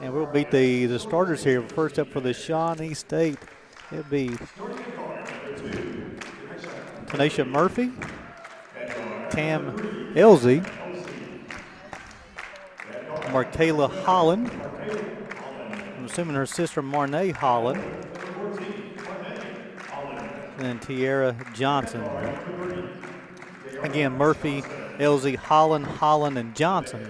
And we'll beat the starters here. First up for the Shawnee State, it'll be Tanisha Murphy, Tam Elzy, Markayla Holland, I'm assuming her sister Marnay Holland, and then Tiara Johnson. Again, Murphy, Elzy, Holland, and Johnson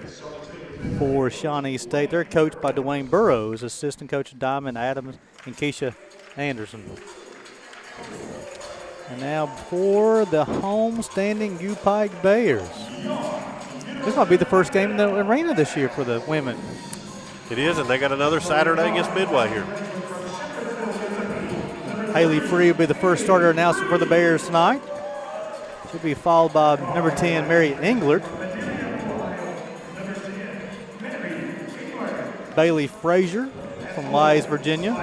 for Shawnee State. They're coached by Dwayne Burrows, assistant coach Diamond Adams and Keisha Anderson. And now for the home-standing UPIKE Bears. This might be the first game in the arena this year for the women. It is, and they got another Saturday against Midway here. Haley Free will be the first starter announced for the Bears tonight. She'll be followed by number 10, Mary Englert. Bailey Frazier from Wise, Virginia.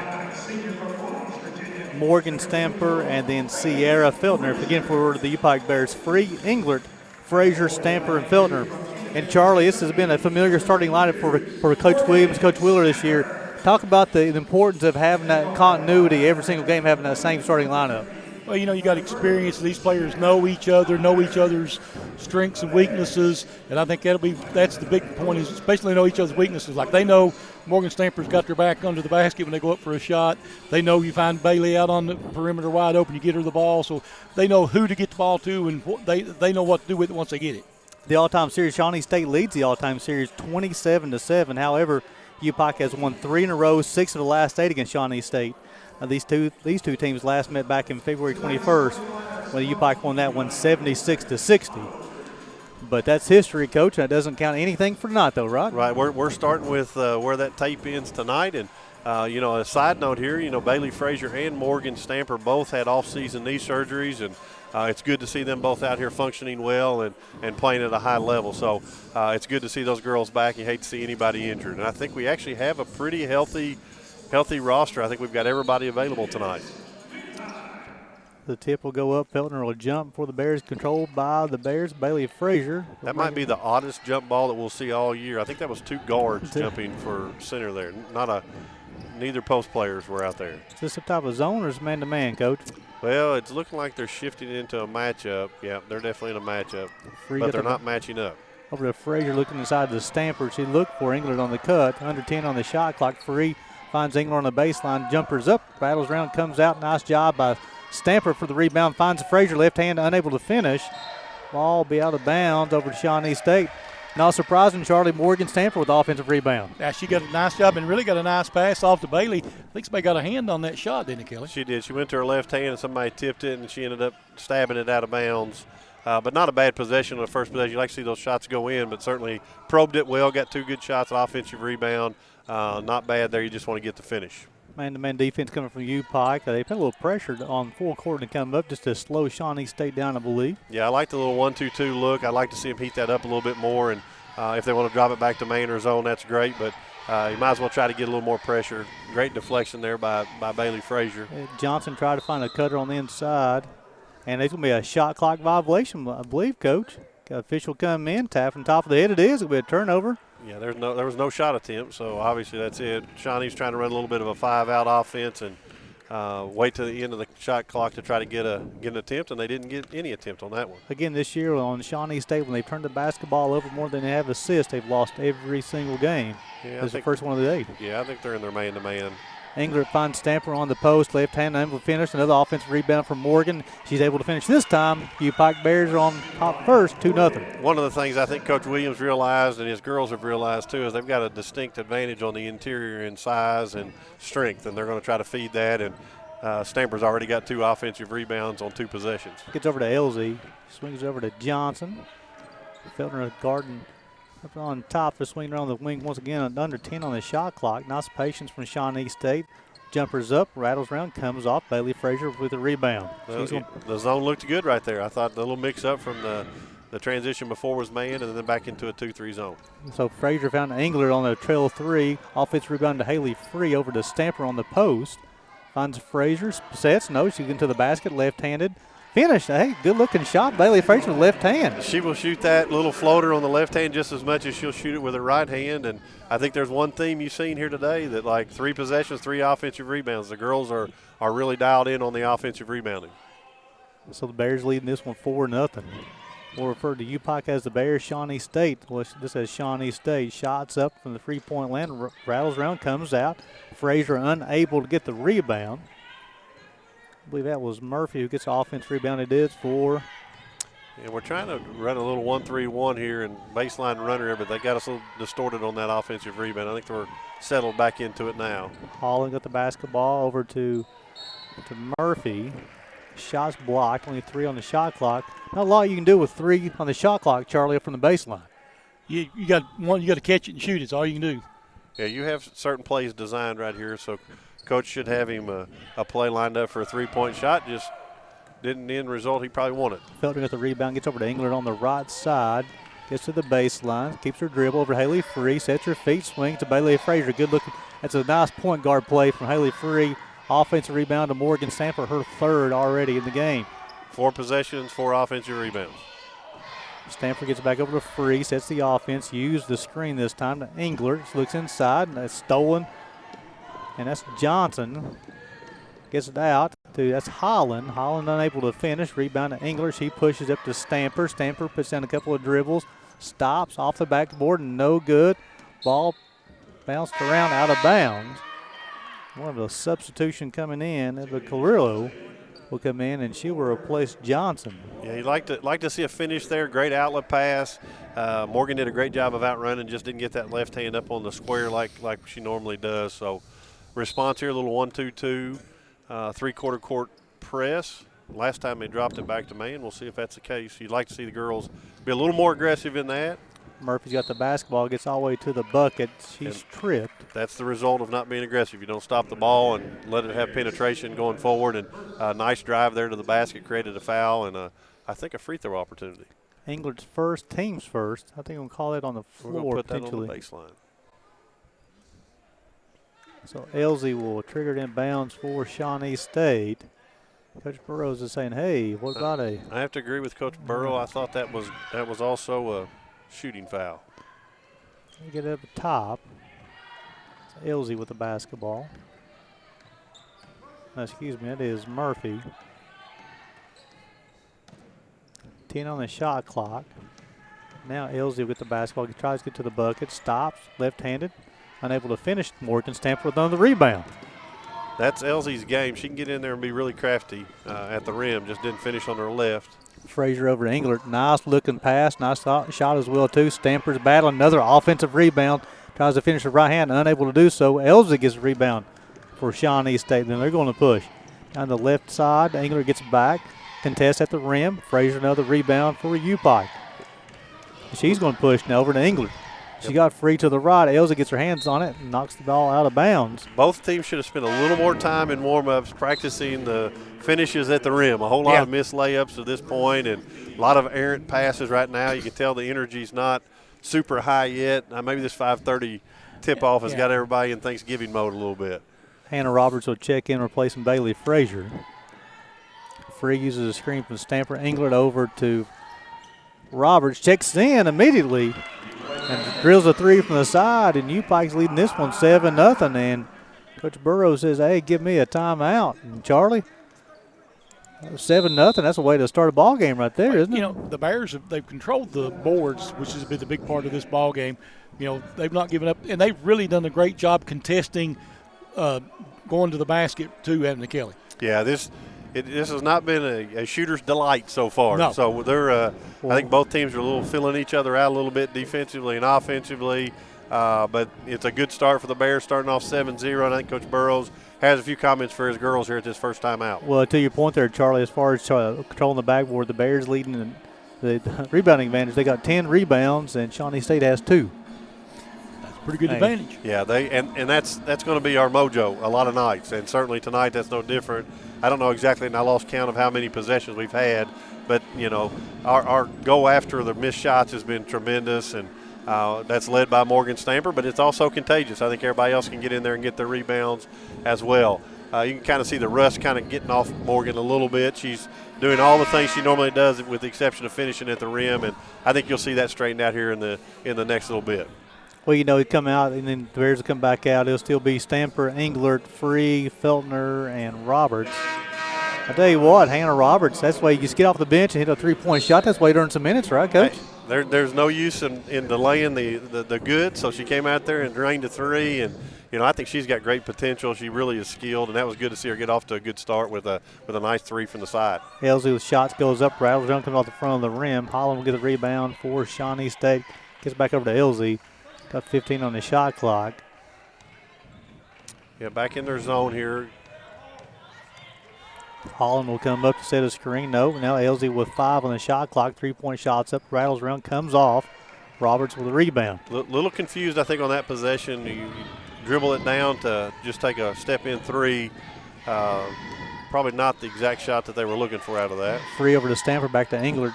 Morgan Stamper, and then Sierra Feltner. Again, for the UPIKE Bears, Free, Englert, Frazier, Stamper, and Feltner. And Charlie, this has been a familiar starting lineup for Coach Williams, Coach Wheeler this year. Talk about the importance of having that continuity every single game, having that same starting lineup. Well, you know, you got experience. These players know each other, know each other's strengths and weaknesses, and I think that's the big point, is especially know each other's weaknesses. Like, they know Morgan Stamper's got their back under the basket when they go up for a shot. They know you find Bailey out on the perimeter wide open, you get her the ball, so they know who to get the ball to, and they know what to do with it once they get it. The all-time series, Shawnee State leads the all-time series 27-7. However, UPIKE has won 3 in a row, 6 of the last 8 against Shawnee State. These two teams last met back in February 21st when UPIKE won that one 76-60. But that's history, Coach, and that doesn't count anything for tonight, though, right? Right. We're starting with where that tape ends tonight. And, a side note here, Bailey Frazier and Morgan Stamper both had off-season knee surgeries, and it's good to see them both out here functioning well and playing at a high level. So it's good to see those girls back. You hate to see anybody injured. And I think we actually have a pretty healthy roster. I think we've got everybody available tonight. The tip will go up. Feltner will jump for the Bears, controlled by the Bears. Bailey Frazier. That might be the oddest jump ball that we'll see all year. I think that was 2 guards jumping for center there. Neither post players were out there. Is this some type of zone or is man-to-man, Coach? Well, it's looking like they're shifting into a matchup. Yeah, they're definitely in a matchup, but they're not matching up. Over to Frazier looking inside the Stamper. She looked for England on the cut. Under 10 on the shot clock. Free finds England on the baseline. Jumpers up. Battles around. Comes out. Nice job by Stamper for the rebound. Finds Frazier. Left hand unable to finish. Ball be out of bounds over to Shawnee State. Not surprising, Charlie, Morgan Stamper with the offensive rebound. Yeah, she got a nice job and really got a nice pass off to Bailey. I think somebody got a hand on that shot, didn't it, Kelly? She did. She went to her left hand and somebody tipped it, and she ended up stabbing it out of bounds. But not a bad possession on the first possession. You like to see those shots go in, but certainly probed it well, got 2 good shots, an offensive rebound. Not bad there. You just want to get the finish. Man-to-man defense coming from UPIKE. They put a little pressure on full court and come up just to slow Shawnee State down, I believe. Yeah, I like the little 1-2-2 look. I'd like to see them heat that up a little bit more, and if they want to drop it back to main or zone, that's great, but you might as well try to get a little more pressure. Great deflection there by Bailey Frazier. Johnson tried to find a cutter on the inside, and it's going to be a shot clock violation, I believe, Coach. Got official come in, tap on top of the head. It is. It'll be a turnover. Yeah, there was no shot attempt, so obviously that's it. Shawnee's trying to run a little bit of a 5-out offense and wait to the end of the shot clock to try to get an attempt, and they didn't get any attempt on that one. Again, this year on Shawnee State, when they've turned the basketball over more than they have assists, they've lost every single game. Yeah, this is the first one of the day. Yeah, I think they're in their man-to-man. Englert finds Stamper on the post, left hand unable to finish. Another offensive rebound from Morgan. She's able to finish this time. UPIKE Bears are on top first, 2-0. One of the things I think Coach Williams realized, and his girls have realized too, is they've got a distinct advantage on the interior in size and strength, and they're going to try to feed that. And Stamper's already got 2 offensive rebounds on 2 possessions. Gets over to Elzy, swings over to Johnson. Feltner Garden up on top, swinging around the wing once again, under 10 on the shot clock. Nice patience from Shawnee State. Jumpers up, rattles around, comes off. Bailey Frazier with a rebound. Well, the zone looked good right there. I thought the little mix-up from the transition before was man and then back into a 2-3 zone. So Frazier found Engler on the trail 3. Offensive rebound to Haley Free over to Stamper on the post. Finds Frazier, sets, no, she's into the basket, left-handed. finish. Hey, good-looking shot. Bailey Frazier with left hand. She will shoot that little floater on the left hand just as much as she'll shoot it with her right hand. And I think there's one theme you've seen here today that, like, 3 possessions, 3 offensive rebounds. The girls are really dialed in on the offensive rebounding. So the Bears leading this one 4-0. We'll refer to UPIKE as the Bears. Shawnee State. Well, this says Shawnee State. Shots up from the three-point line. Rattles around, comes out. Frazier unable to get the rebound. I believe that was Murphy who gets the offense rebound. It is for. And we're trying to run a little 1-3-1 here and baseline runner here, but they got us a little distorted on that offensive rebound. I think we're settled back into it now. Holland got the basketball over to Murphy. Shots blocked, only 3 on the shot clock. Not a lot you can do with 3 on the shot clock, Charlie, up from the baseline. You got to catch it and shoot it. It's all you can do. Yeah, you have certain plays designed right here, so coach should have him a play lined up for a 3-point shot. Just didn't end result he probably wanted. Felton got the rebound, gets over to England on the right side, gets to the baseline, keeps her dribble over Haley Free, sets her feet, swings to Bailey Frazier. Good looking. That's a nice point guard play from Haley Free. Offensive rebound to Morgan Stamper, her 3rd already in the game. 4 possessions, 4 offensive rebounds. Stamper gets back over to Free, sets the offense, used the screen this time to Engler. Looks inside, and that's stolen. And that's Johnson. Gets it out to, that's Holland. Holland unable to finish. Rebound to Engler. She pushes up to Stamper. Stamper puts down a couple of dribbles. Stops off the backboard, and no good. Ball bounced around out of bounds. One of the substitution coming in, but Carrillo will come in and she will replace Johnson. Yeah, you'd like to see a finish there. Great outlet pass. Morgan did a great job of outrunning, just didn't get that left hand up on the square like she normally does. So response here, a little 1-2-2, 3/4 court press. Last time they dropped it back to man. We'll see if that's the case. You'd like to see the girls be a little more aggressive in that. Murphy's got the basketball, gets all the way to the bucket. She's tripped. That's the result of not being aggressive. You don't stop the ball and let it have penetration going forward. And a nice drive there to the basket created a foul and I think a free throw opportunity. England's first, team's first. I think we'll call it on the floor. We're going to put potentially. that on the baseline. So Elsie will trigger it in bounds for Shawnee State. Coach Burrows is saying, hey, what about I have to agree with Coach Burrow. I thought that was also a shooting foul. We get it up the top. It's Elsie with the basketball. No, excuse me, that is Murphy. 10 on the shot clock. Now Elsie with the basketball. He tries to get to the bucket. Stops, left-handed. Unable to finish. Morgan Stamper with another rebound. That's Elsie's game. She can get in there and be really crafty at the rim. Just didn't finish on her left. Frazier over to Englert. Nice looking pass. Nice shot as well, too. Stamper's battling. Another offensive rebound. Tries to finish with right hand. Unable to do so. Elsie gets a rebound for Shawnee State. Then they're going to push. Down the left side. Englert gets back. Contest at the rim. Frazier another rebound for UPIKE. She's going to push now over to Englert. She got free to the right. Elsie gets her hands on it and knocks the ball out of bounds. Both teams should have spent a little more time in warm-ups practicing the finishes at the rim. A whole lot of missed layups to this point and a lot of errant passes right now. You can tell the energy's not super high yet. Maybe this 5:30 tip-off has got everybody in Thanksgiving mode a little bit. Hannah Roberts will check in, replacing Bailey Frazier. Free uses a screen from Stamper. Englert over to Roberts. Checks in immediately. And drills a 3 from the side, and UPIKE's leading this one 7-0. And Coach Burrows says, hey, give me a timeout. And Charlie, 7-0. That's a way to start a ball game right there, isn't it? You know, the Bears, they've controlled the boards, which has been the big part of this ball game. You know, they've not given up, and they've really done a great job contesting going to the basket, too, Adam and Kelly. Yeah, this has not been a shooter's delight so far. No. So they're I think both teams are a little filling each other out a little bit defensively and offensively. But it's a good start for the Bears, starting off 7-0. And I think Coach Burrows has a few comments for his girls here at this first time out. Well, to your point there, Charlie, as far as controlling the backboard, the Bears leading the rebounding advantage. They got 10 rebounds, and Shawnee State has 2. Pretty good advantage. Yeah, and that's going to be our mojo a lot of nights, and certainly tonight that's no different. I don't know exactly, and I lost count of how many possessions we've had, but you know our go after the missed shots has been tremendous, and that's led by Morgan Stamper, but it's also contagious. I think everybody else can get in there and get their rebounds as well. You can kind of see the rust kind of getting off Morgan a little bit. She's doing all the things she normally does with the exception of finishing at the rim, and I think you'll see that straightened out here in the next little bit. Well, you know, he'd come out, and then the Bears will come back out. It'll still be Stamper, Englert, Free, Feltner, and Roberts. I tell you what, Hannah Roberts, that's why you just get off the bench and hit a three-point shot. That's why you earn some minutes, right, Coach? Hey, there's no use in delaying the good, so she came out there and drained a three, and you know, I think she's got great potential. She really is skilled, and that was good to see her get off to a good start with a nice three from the side. Elsie with shots goes up, rattles down, comes off the front of the rim. Holland will get a rebound for Shawnee State. Gets back over to Elsie. Got 15 on the shot clock. Yeah, back in their zone here. Holland will come up to set a screen. No, now Elsie with 5 on the shot clock. 3-point shots up, rattles around, comes off. Roberts with a rebound. Little confused, I think, on that possession. You dribble it down to just take a step-in three. Probably not the exact shot that they were looking for out of that. Free over to Stanford, back to Englert.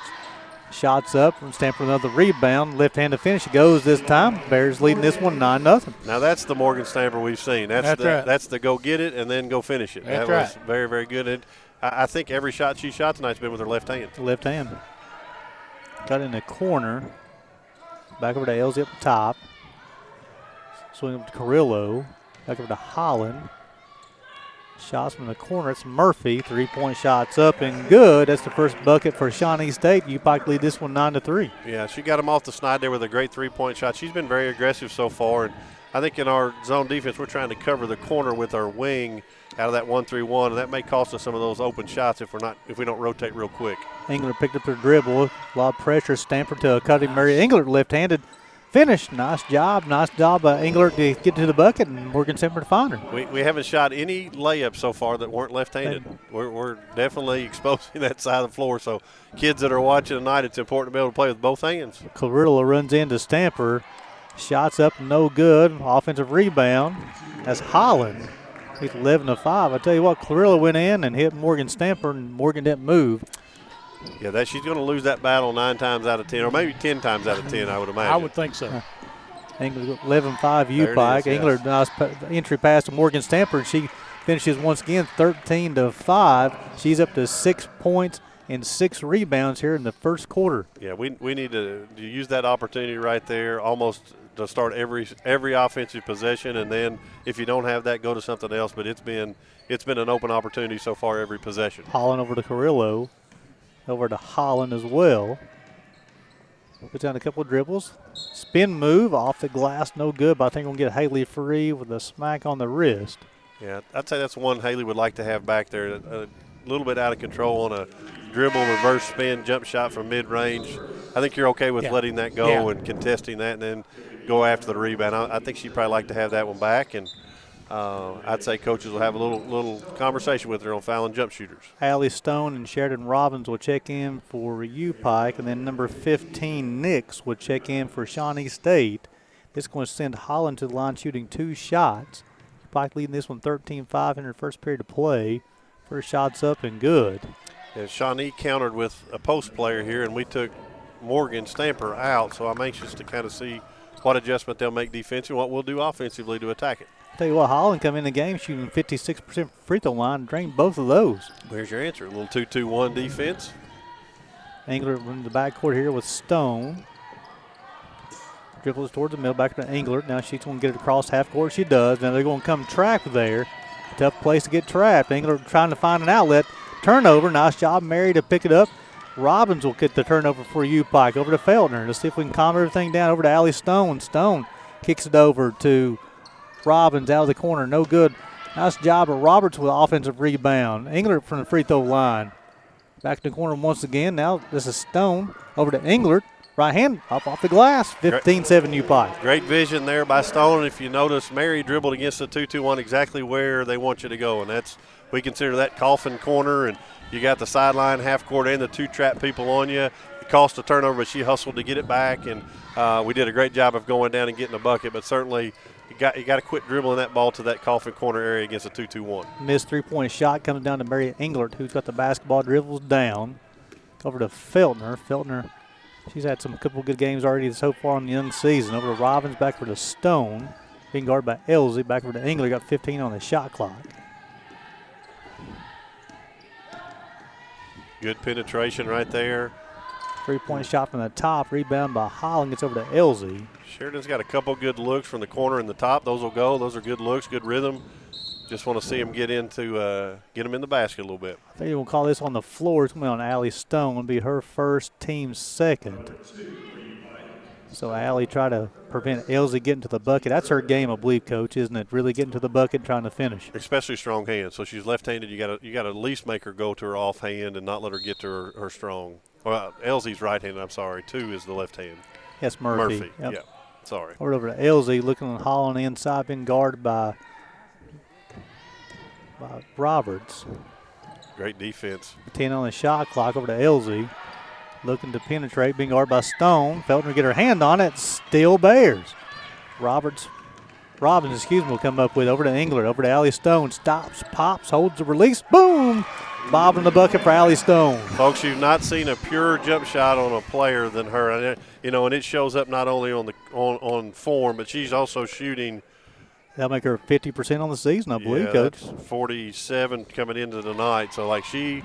Shots up from Stanford, another rebound. Left-handed finish. It goes this time. Bears leading this one 9-0. Now that's the Morgan Stamper we've seen. That's the go get it and then go finish it. That was very, very good. And I think every shot she shot tonight's been with her left hand. Left hand. Got in the corner. Back over to Elsie up the top. Swing up to Carrillo. Back over to Holland. Shots from the corner. It's Murphy. 3-point shots up and good. That's the first bucket for Shawnee State. UPIKE lead this one 9-3. Yeah, she got him off the snide there with a great 3-point shot. She's been very aggressive so far, and I think in our zone defense we're trying to cover the corner with our wing out of that 1-3-1, and that may cost us some of those open shots if we don't rotate real quick. Englert picked up the dribble. A lot of pressure. Stamper to Cutting Murray. Englert left-handed. Finish. Nice job by Englert to get to the bucket, and Morgan Stamper to find her. We haven't shot any layups so far that weren't left-handed. We're definitely exposing that side of the floor. So kids that are watching tonight, it's important to be able to play with both hands. Carrillo runs into Stamper. Shots up, no good. Offensive rebound. That's Holland. He's 11-5. I tell you what, Carrillo went in and hit Morgan Stamper, and Morgan didn't move. Yeah, she's going to lose that battle 9 times out of 10, or maybe 10 times out of 10, I would imagine. I would think so. Englert 11-5 UPIKE. Englert, nice entry pass to Morgan Stamper, and she finishes once again 13-5. She's up to 6 points and 6 rebounds here in the first quarter. Yeah, we need to use that opportunity right there, almost to start every offensive possession, and then if you don't have that, go to something else. But it's been an open opportunity so far every possession. Holland over to Carrillo. Over to Holland as well. Puts down a couple of dribbles. Spin move off the glass, no good, but I think we'll get Haley free with a smack on the wrist. Yeah, I'd say that's one Haley would like to have back there. A little bit out of control on a dribble, reverse spin, jump shot from mid-range. I think you're okay with letting that go and contesting that and then go after the rebound. I think she'd probably like to have that one back, and I'd say coaches will have a little conversation with her on fouling jump shooters. Allie Stone and Sheridan Robbins will check in for UPIKE, and then number 15, Nix, will check in for Shawnee State. This is going to send Holland to the line shooting 2 shots. UPIKE leading this one 13-5 in her first period of play. First shot's up and good. Yeah, Shawnee countered with a post player here, and we took Morgan Stamper out, so I'm anxious to kind of see what adjustment they'll make defensively, what we'll do offensively to attack it. Tell you what, Holland come in the game shooting 56% free throw line and drained both of those. There's your answer. A little 2-2-1 defense. Englert in the backcourt here with Stone. Dribbles towards the middle, back to Englert. Now she's going to get it across half court. She does. Now they're going to come trapped there. Tough place to get trapped. Englert trying to find an outlet. Turnover. Nice job, Mary, to pick it up. Robbins will get the turnover for UPIKE. Over to Feltner. Let's see if we can calm everything down. Over to Allie Stone. Stone kicks it over to Robbins out of the corner, no good. Nice job of Roberts with offensive rebound. Englert from the free throw line. Back in the corner once again. Now this is Stone over to Englert. Right hand up off the glass. 15-7 UPIKE. Great vision there by Stone. If you notice, Mary dribbled against the 2-2-1 exactly where they want you to go, and we consider that coffin corner, and you got the sideline, half court, and the 2 trap people on you. It cost a turnover, but she hustled to get it back, and we did a great job of going down and getting a bucket, but certainly you got to quit dribbling that ball to that coffin corner area against a 2-2-1. Missed 3-point shot comes down to Mary Englert, who's got the basketball, dribbles down. Over to Feltner. Feltner, she's had some couple good games already so far in the young season. Over to Robbins, back over to Stone. Being guarded by Elsie, back over to Englert, got 15 on the shot clock. Good penetration right there. Three-point shot from the top. Rebound by Holland. Gets over to Elsie. Sheridan's got a couple good looks from the corner and the top. Those will go. Those are good looks, good rhythm. Just want to see him get in the basket a little bit. I think we'll call this on the floor. It's going to be on Allie Stone. It'll be her first, team second. So Allie try to prevent Elsie getting to the bucket. That's her game, I believe, Coach, isn't it? Really getting to the bucket and trying to finish. Especially strong hands. So she's left-handed. You got to at least make her go to her offhand and not let her get to her strong. Well, Elsie's right-handed. I'm sorry. 2 is the left hand. Yes, Murphy. Yep. Yeah. Sorry. Over to Elsie, looking on Holland inside, being guarded by Roberts. Great defense. 10 on the shot clock. Over to Elsie. Looking to penetrate, being guarded by Stone. Felton to get her hand on it. Still Bears. Robbins, will come up with over to Engler. Over to Allie Stone. Stops, pops, holds the release. Boom! Bob in the bucket for Allie Stone. Folks, you've not seen a pure jump shot on a player than her. And it shows up not only on form, but she's also shooting. That'll make her 50% on the season, I believe, Coach. That's 47 coming into the night. So, she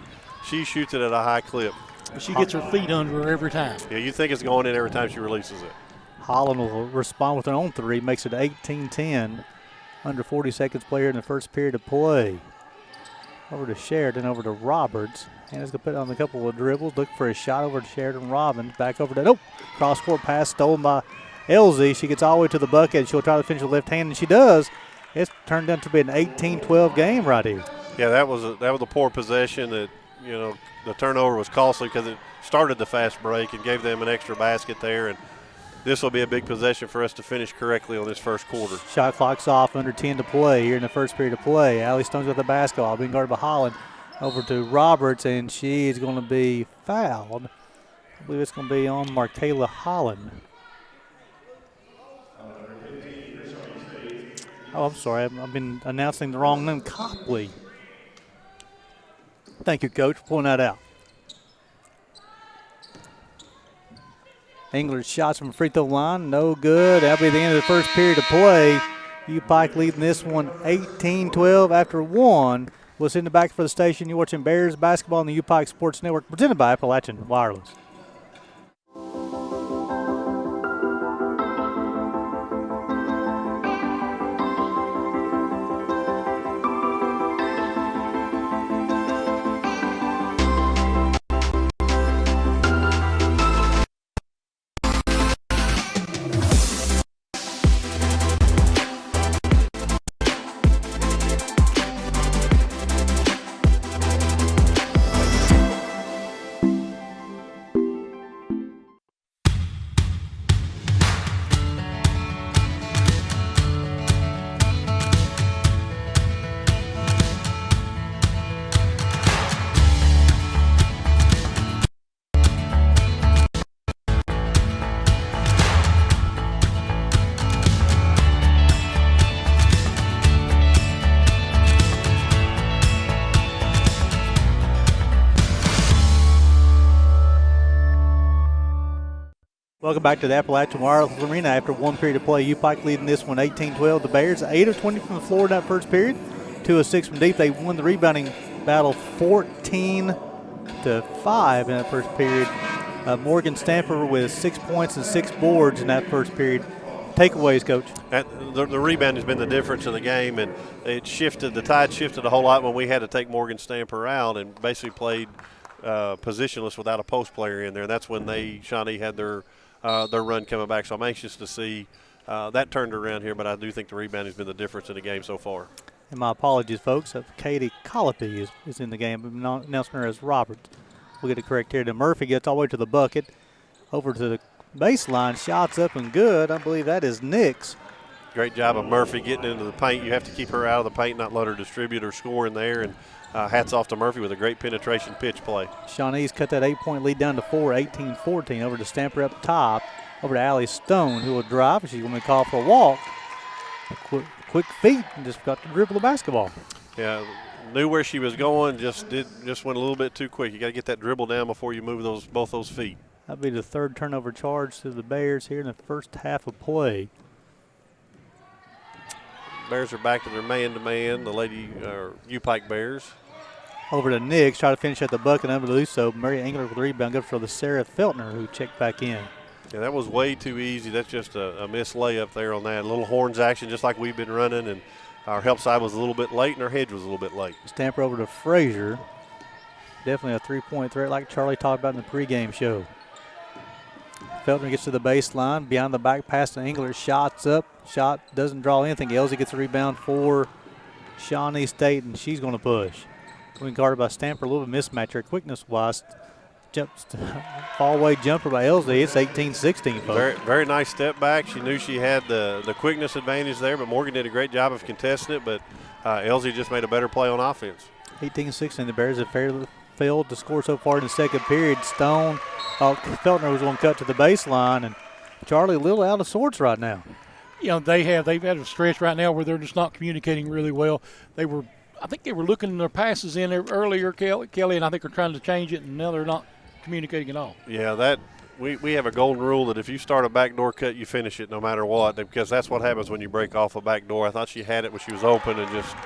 shoots it at a high clip. She gets her feet under her every time. Yeah, you think it's going in every time she releases it. Holland will respond with her own 3, makes it 18-10. Under 40 seconds play here in the first period of play. Over to Sheridan, over to Roberts. Hannah's going to put on a couple of dribbles, look for a shot over to Sheridan Robbins. Back over to, cross-court pass stolen by Elsie. She gets all the way to the bucket. She'll try to finish with left hand, and she does. It's turned out to be an 18-12 game right here. Yeah, that was a poor possession that, the turnover was costly because it started the fast break and gave them an extra basket there. And this will be a big possession for us to finish correctly on this first quarter. Shot clock's off, under 10 to play here in the first period of play. Allie Stone's got the basketball, being guarded by Holland. Over to Roberts, and she's going to be fouled. I believe it's going to be on Markayla Holland. Oh, I'm sorry. I've been announcing the wrong name. Copley. Thank you, Coach, for pulling that out. Engler's shots from free throw line, no good. That'll be the end of the first period of play. UPIKE leading this one 18-12 after 1. We'll send it back for the station. You're watching Bears basketball on the UPIKE Sports Network, presented by Appalachian Wireless. Welcome back to the Appalachian Wireless Arena after 1 period of play. UPIKE leading this one 18-12. The Bears 8 of 20 from the floor in that first period, 2 of 6 from deep. They won the rebounding battle 14-5 in that first period. Morgan Stamper with 6 points and 6 boards in that first period. Takeaways, Coach. The rebound has been the difference in the game, and it shifted. The tide shifted a whole lot when we had to take Morgan Stamper out and basically played positionless without a post player in there. That's when Shawnee had their run coming back. So I'm anxious to see that turned around here, but I do think the rebound has been the difference in the game so far. And my apologies, folks. Katie Colopy is in the game. I'm announcing her as Roberts. We'll get it correct here. Then Murphy gets all the way to the bucket. Over to the baseline. Shots up and good. I believe that is Nix. Great job of Murphy getting into the paint. You have to keep her out of the paint, not let her distribute or score in there. And hats off to Murphy with a great penetration pitch play. Shawnee's cut that 8-point lead down to 4, 18-14. Over to Stamper up top. Over to Allie Stone, who will drive. She's going to call for a walk. Quick feet and just got to dribble the basketball. Yeah, knew where she was going. Just went a little bit too quick. You got to get that dribble down before you move both those feet. That'll be the third turnover charge to the Bears here in the first half of play. Bears are back to their man-to-man, the Lady UPIKE Bears. Over to Nix, try to finish at the bucket, unable to do so. Mary Engler with the rebound, goes for the Sarah Feltner, who checked back in. Yeah, that was way too easy. That's just a missed layup there on that. A little horns action, just like we've been running, and our help side was a little bit late, and our hedge was a little bit late. Stamper over to Frazier. Definitely a three-point threat like Charlie talked about in the pregame show. Feltner gets to the baseline, behind the back pass to Engler, shots up. Shot doesn't draw anything. Elsie gets a rebound for Shawnee State, and she's going to push. Being guarded by Stamper, a little bit mismatch here quickness-wise. Fall-away jumper by Elsie. It's 18-16, folks. Very, very nice step back. She knew she had the quickness advantage there, but Morgan did a great job of contesting it, but Elsie just made a better play on offense. 18-16, the Bears have failed to score so far in the second period. Feltner was going to cut to the baseline, and Charlie a little out of sorts right now. You know, they've had a stretch right now where they're just not communicating really well. I think they were looking their passes in earlier, Kelly, and I think they're trying to change it, and now they're not communicating at all. Yeah, we have a golden rule that if you start a backdoor cut, you finish it no matter what, because that's what happens when you break off a backdoor. I thought she had it when she was open and just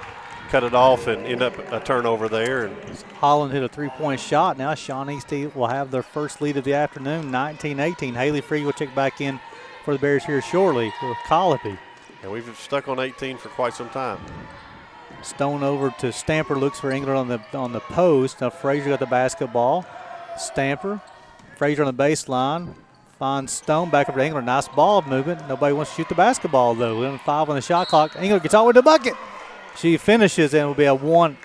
cut it off and end up a turnover there. And Holland hit a three-point shot. Now Shawnee State will have their first lead of the afternoon, 19-18. Haley Free will check back in for the Bears here shortly with Colopy. And we've stuck on 18 for quite some time. Stone over to Stamper, looks for England on the post. Now Frazier got the basketball. Stamper, Frazier on the baseline, finds Stone back up to England. Nice ball movement. Nobody wants to shoot the basketball though. 11-5 on the shot clock. England gets all the way to the bucket. She finishes, and it will be a one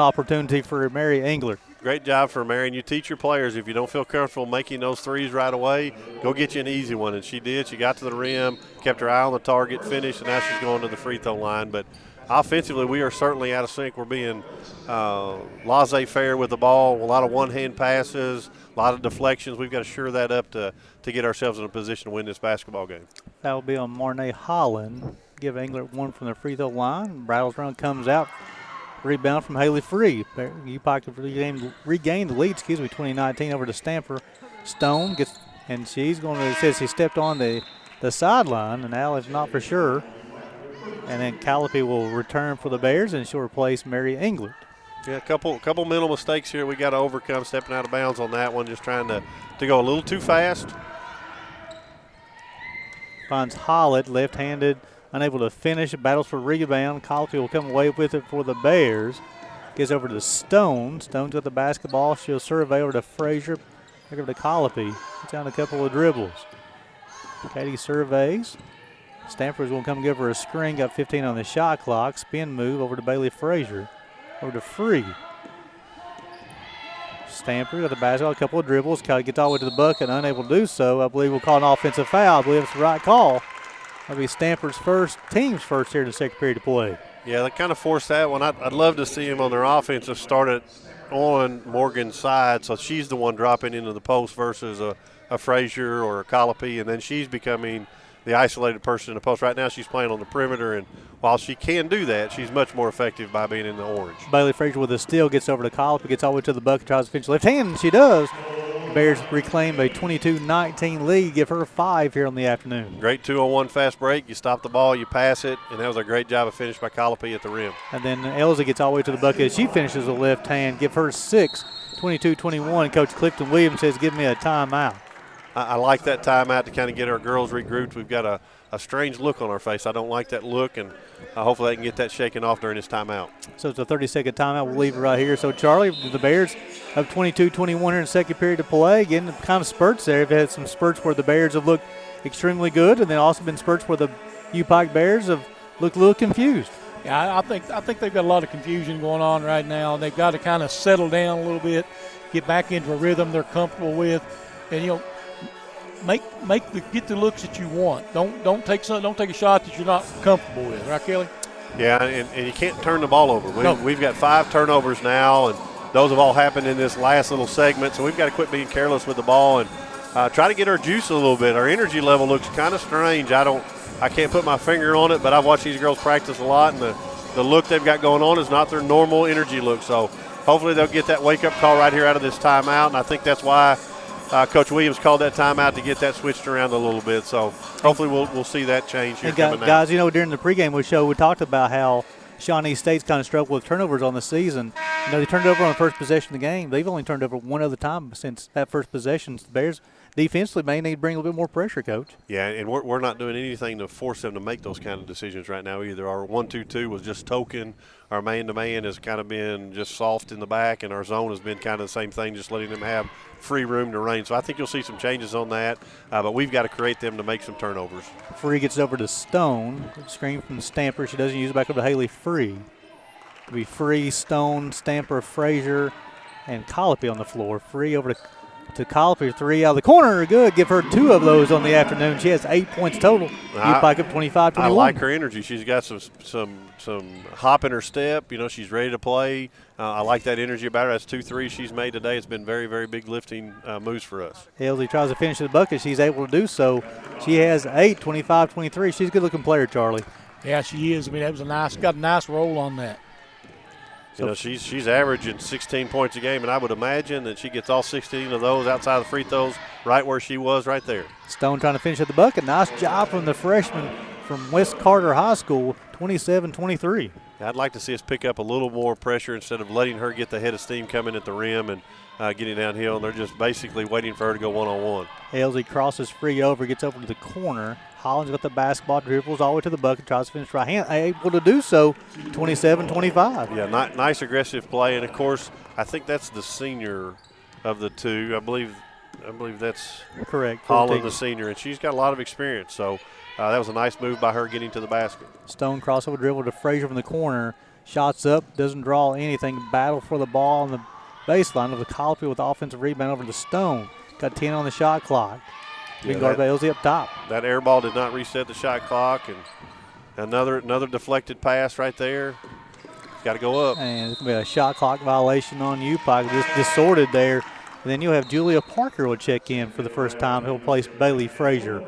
opportunity for Mary Engler. Great job for Mary. And you teach your players, if you don't feel comfortable making those threes right away, go get you an easy one. And she did. She got to the rim, kept her eye on the target, finished, and now she's going to the free throw line. But offensively, we are certainly out of sync. We're being laissez-faire with the ball, a lot of one-hand passes, a lot of deflections. We've got to shore that up to get ourselves in a position to win this basketball game. That will be on Marnay Holland. Give Engler one from the free throw line. Rattles around, comes out. Rebound from Haley Free. UPIKE regained the lead, 2019 over to Stamper. Stone gets, and she's going to, it says he stepped on the sideline, and Alex not for sure. And then Callipy will return for the Bears, and she'll replace Mary England. Yeah, a couple mental mistakes here we got to overcome, stepping out of bounds on that one, just trying to go a little too fast. Finds Hollett, left-handed, unable to finish, battles for rebound. Callipy will come away with it for the Bears. Gets over to Stone. Stone's got the basketball. She'll survey over to Frazier. Back over to Callipy. Gets down a couple of dribbles. Katie surveys. Stanford's going to come give her a screen. Got 15 on the shot clock. Spin move over to Bailey Frazier. Over to Free. Stamper got the basketball, a couple of dribbles. Gets all the way to the bucket, unable to do so. I believe we'll call an offensive foul. I believe it's the right call. That'll be Stamper's team's first here in the second period of play. Yeah, they kind of forced that one. I'd love to see him on their offensive start it on Morgan's side, so she's the one dropping into the post versus a Frazier or a Callipy, and then she's becoming the isolated person in the post. Right now she's playing on the perimeter, and while she can do that, she's much more effective by being in the orange. Bailey Frazier with a steal, gets over to Callipy, gets all the way to the bucket, tries to finish left hand, and she does. Bears reclaim a 22-19 lead, give her 5 here on the afternoon. Great 2-on-1 fast break. You stop the ball, you pass it, and that was a great job of finish by Callipy at the rim. And then Elza gets all the way to the bucket. She finishes with left hand, give her 6, 22-21. Coach Clifton Williams says, give me a timeout. I like that timeout to kind of get our girls regrouped. We've got a strange look on our face. I don't like that look, and hopefully they can get that shaken off during this timeout. So it's a 30-second timeout. We'll leave it right here. So, Charlie, the Bears have 22-21 here in the second period of play. Getting kind of spurts there. They've had some spurts where the Bears have looked extremely good, and then also been spurts where the UPIKE Bears have looked a little confused. Yeah, I think they've got a lot of confusion going on right now. They've got to kind of settle down a little bit, get back into a rhythm they're comfortable with, and, get the looks that you want. Don't take a shot that you're not comfortable with, right, Kelly? Yeah, and you can't turn the ball over. No. We've got 5 turnovers now, and those have all happened in this last little segment. So we've got to quit being careless with the ball and try to get our juice a little bit. Our energy level looks kind of strange. I can't put my finger on it, but I've watched these girls practice a lot, and the look they've got going on is not their normal energy look. So hopefully they'll get that wake-up call right here out of this timeout, and I think that's why Coach Williams called that timeout to get that switched around a little bit. So hopefully we'll see that change here coming guys, during the pregame show, we talked about how Shawnee State's kind of struggled with turnovers on the season. You know, they turned it over on the first possession of the game. They've only turned over one other time since that first possession. The Bears defensively may need to bring a little bit more pressure, Coach. Yeah, and we're not doing anything to force them to make those kind of decisions right now either. Our 1-2-2 was just token. Our man-to-man has kind of been just soft in the back, and our zone has been kind of the same thing, just letting them have free room to range. So I think you'll see some changes on that, but we've got to create them to make some turnovers. Free gets over to Stone. Screen from Stamper. She doesn't use it, back over to Haley Free. It'll be Free, Stone, Stamper, Frazier, and Colopy on the floor. Free over to Colopy, 3 out of the corner. Good. Give her 2 of those on the afternoon. She has 8 points total. UPIKE up 25-21. I like her energy. She's got some hop in her step. You know, she's ready to play. I like that energy about her. That's 2 threes she's made today. It's been very, very big lifting moves for us. Elsie tries to finish the bucket. She's able to do so. She has 8, 25-23. She's a good-looking player, Charlie. Yeah, she is. I mean, that was got a nice roll on that. You know, she's averaging 16 points a game, and I would imagine that she gets all 16 of those outside of the free throws right where she was right there. Stone trying to finish at the bucket. Nice job from the freshman from West Carter High School, 27-23. I'd like to see us pick up a little more pressure instead of letting her get the head of steam coming at the rim and getting downhill, and they're just basically waiting for her to go one-on-one. Elsie crosses Free over, gets over to the corner. Holland's got the basketball, dribbles all the way to the bucket, tries to finish right hand. Able to do so, 27-25. Yeah, nice aggressive play, and of course, I think that's the senior of the two. I believe that's correct. Holland, the senior, and she's got a lot of experience. So that was a nice move by her getting to the basket. Stone crossover dribble to Frazier from the corner. Shots up, doesn't draw anything. Battle for the ball on the baseline of the Colopy with the offensive rebound over to Stone. Got 10 on the shot clock. Big guard by Elsie up top. That air ball did not reset the shot clock, and another deflected pass right there. Got to go up. And it's going to be a shot clock violation on UPIKE. Just disordered there. And then you'll have Julia Parker will check in for the first time. He'll place Bailey Frazier.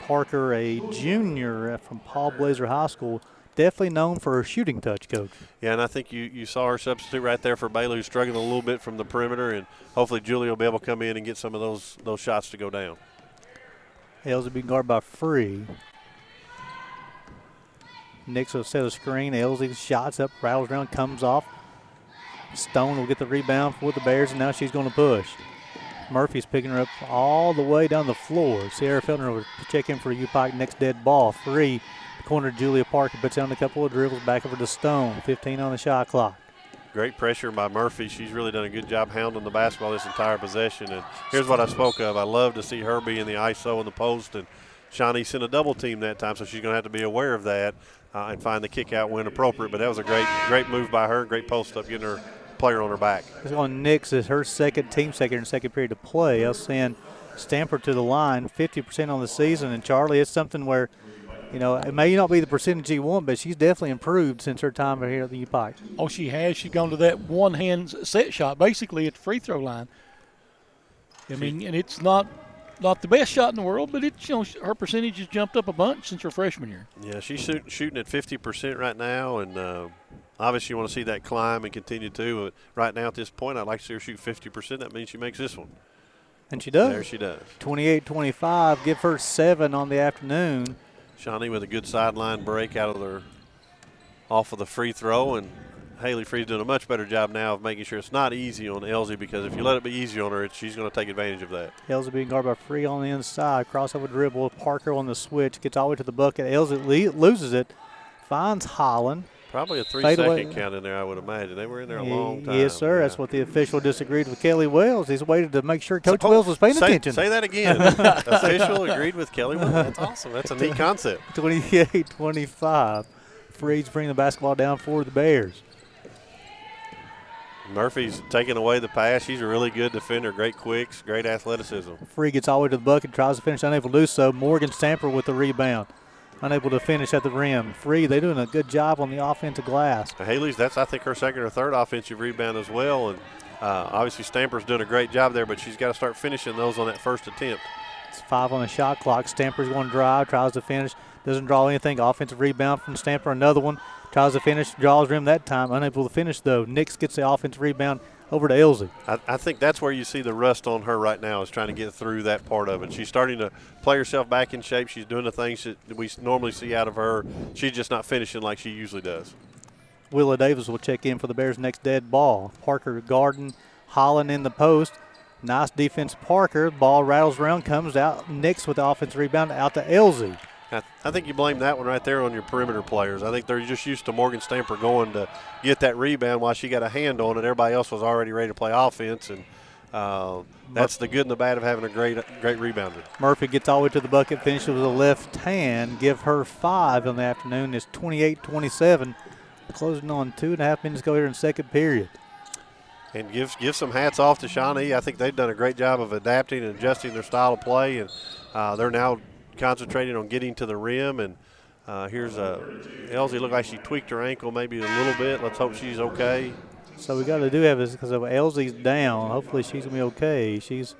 Parker, a junior from Paul Blazer High School, definitely known for her shooting touch, Coach. Yeah, and I think you saw her substitute right there for Bailey, who's struggling a little bit from the perimeter, and hopefully Julia will be able to come in and get some of those shots to go down. Elsie being guarded by Free. Nix will set a screen. Elsie shots up, rattles around, comes off. Stone will get the rebound for the Bears, and now she's going to push. Murphy's picking her up all the way down the floor. Sierra Feltner will check in for UPIKE next dead ball. Free, corner Julia Parker puts down a couple of dribbles back over to Stone. 15 on the shot clock. Great pressure by Murphy. She's really done a good job hounding the basketball this entire possession. And here's what I spoke of. I love to see her be in the ISO in the post, and Shawnee sent a double team that time, so she's going to have to be aware of that and find the kick out when appropriate. But that was a great move by her, great post up, getting her player on her back. It's on Nix as her second period to play. I'll send Stamper to the line, 50% on the season. And Charlie, it's something where, you know, it may not be the percentage you want, but she's definitely improved since her time here at the UPIKE. Oh, she has. She's gone to that one-hand set shot, basically at the free throw line. I mean, and it's not the best shot in the world, but it's, you know, her percentage has jumped up a bunch since her freshman year. Yeah, she's shooting at 50% right now, and obviously you want to see that climb and continue to. But right now at this point, I'd like to see her shoot 50%. That means she makes this one. And she does. There she does. 28-25. Give her 7 on the afternoon. Shawnee with a good sideline break off of the free throw, and Haley Free's doing a much better job now of making sure it's not easy on Elsie, because if you let it be easy on her, she's going to take advantage of that. Elsie being guarded by Free on the inside. Crossover dribble. Parker on the switch. Gets all the way to the bucket. Elsie loses it. Finds Holland. Probably a 3-second count in there, I would imagine. They were in there a long time. Yes, sir. Yeah. That's what the official disagreed with Kelly Wells. He's waited to make sure Coach Wells was paying attention. Say that again. Official agreed with Kelly Wells. That's awesome. That's a neat concept. 28-25. Free's bringing the basketball down for the Bears. Murphy's taking away the pass. She's a really good defender. Great quicks, great athleticism. Free gets all the way to the bucket, tries to finish, unable to do so. Morgan Stamper with the rebound. Unable to finish at the rim. Free, they're doing a good job on the offensive glass. Haley's, that's I think her second or third offensive rebound as well. And obviously Stamper's doing a great job there, but she's got to start finishing those on that first attempt. It's 5 on the shot clock. Stamper's going to drive, tries to finish, doesn't draw anything. Offensive rebound from Stamper, another one. Tries to finish, draws rim that time. Unable to finish, though. Nix gets the offensive rebound over to Elsie. I think that's where you see the rust on her right now, is trying to get through that part of it. She's starting to play herself back in shape. She's doing the things that we normally see out of her. She's just not finishing like she usually does. Willa Davis will check in for the Bears' next dead ball. Parker Garden, Holland in the post. Nice defense, Parker. Ball rattles around, comes out. Nix with the offensive rebound out to Elsie. I think you blame that one right there on your perimeter players. I think they're just used to Morgan Stamper going to get that rebound while she got a hand on it. Everybody else was already ready to play offense, and that's the good and the bad of having a great rebounder. Murphy gets all the way to the bucket, finishes with a left hand. Give her 5 in the afternoon. It's 28-27. Closing on 2.5 minutes to go here in second period. And give some hats off to Shawnee. I think they've done a great job of adapting and adjusting their style of play, and they're now concentrating on getting to the rim. And here's Elsie. Looked like she tweaked her ankle maybe a little bit. Let's hope she's okay. So we got to do have is because Elsie's down. Hopefully she's going to be okay. She's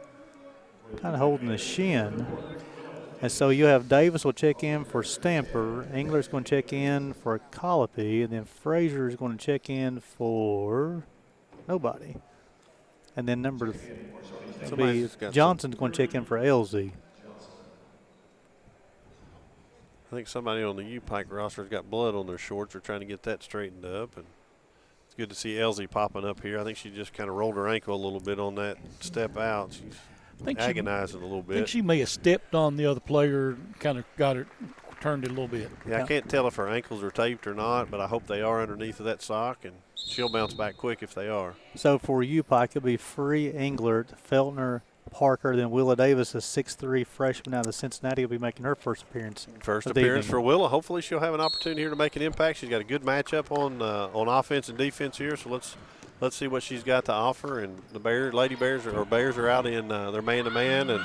kind of holding the shin. And so you have Davis will check in for Stamper. Engler's going to check in for Colopy. And then Frazier is going to check in for nobody. And then number Johnson's going to check in for Elsie. I think somebody on the UPIKE roster has got blood on their shorts. They're trying to get that straightened up. And it's good to see Elsie popping up here. I think she just kind of rolled her ankle a little bit on that step out. She's agonizing a little bit. I think she may have stepped on the other player, kind of got her, turned it a little bit. Yeah, I can't tell if her ankles are taped or not, but I hope they are underneath of that sock, and she'll bounce back quick if they are. So for UPIKE, it'll be Free, Englert, Feltner, Parker, then Willa Davis, a 6'3" freshman out of Cincinnati, will be making her first appearance. First appearance for Willa. Hopefully she'll have an opportunity here to make an impact. She's got a good matchup on offense and defense here, so let's see what she's got to offer. And the Bears are out in their man-to-man, and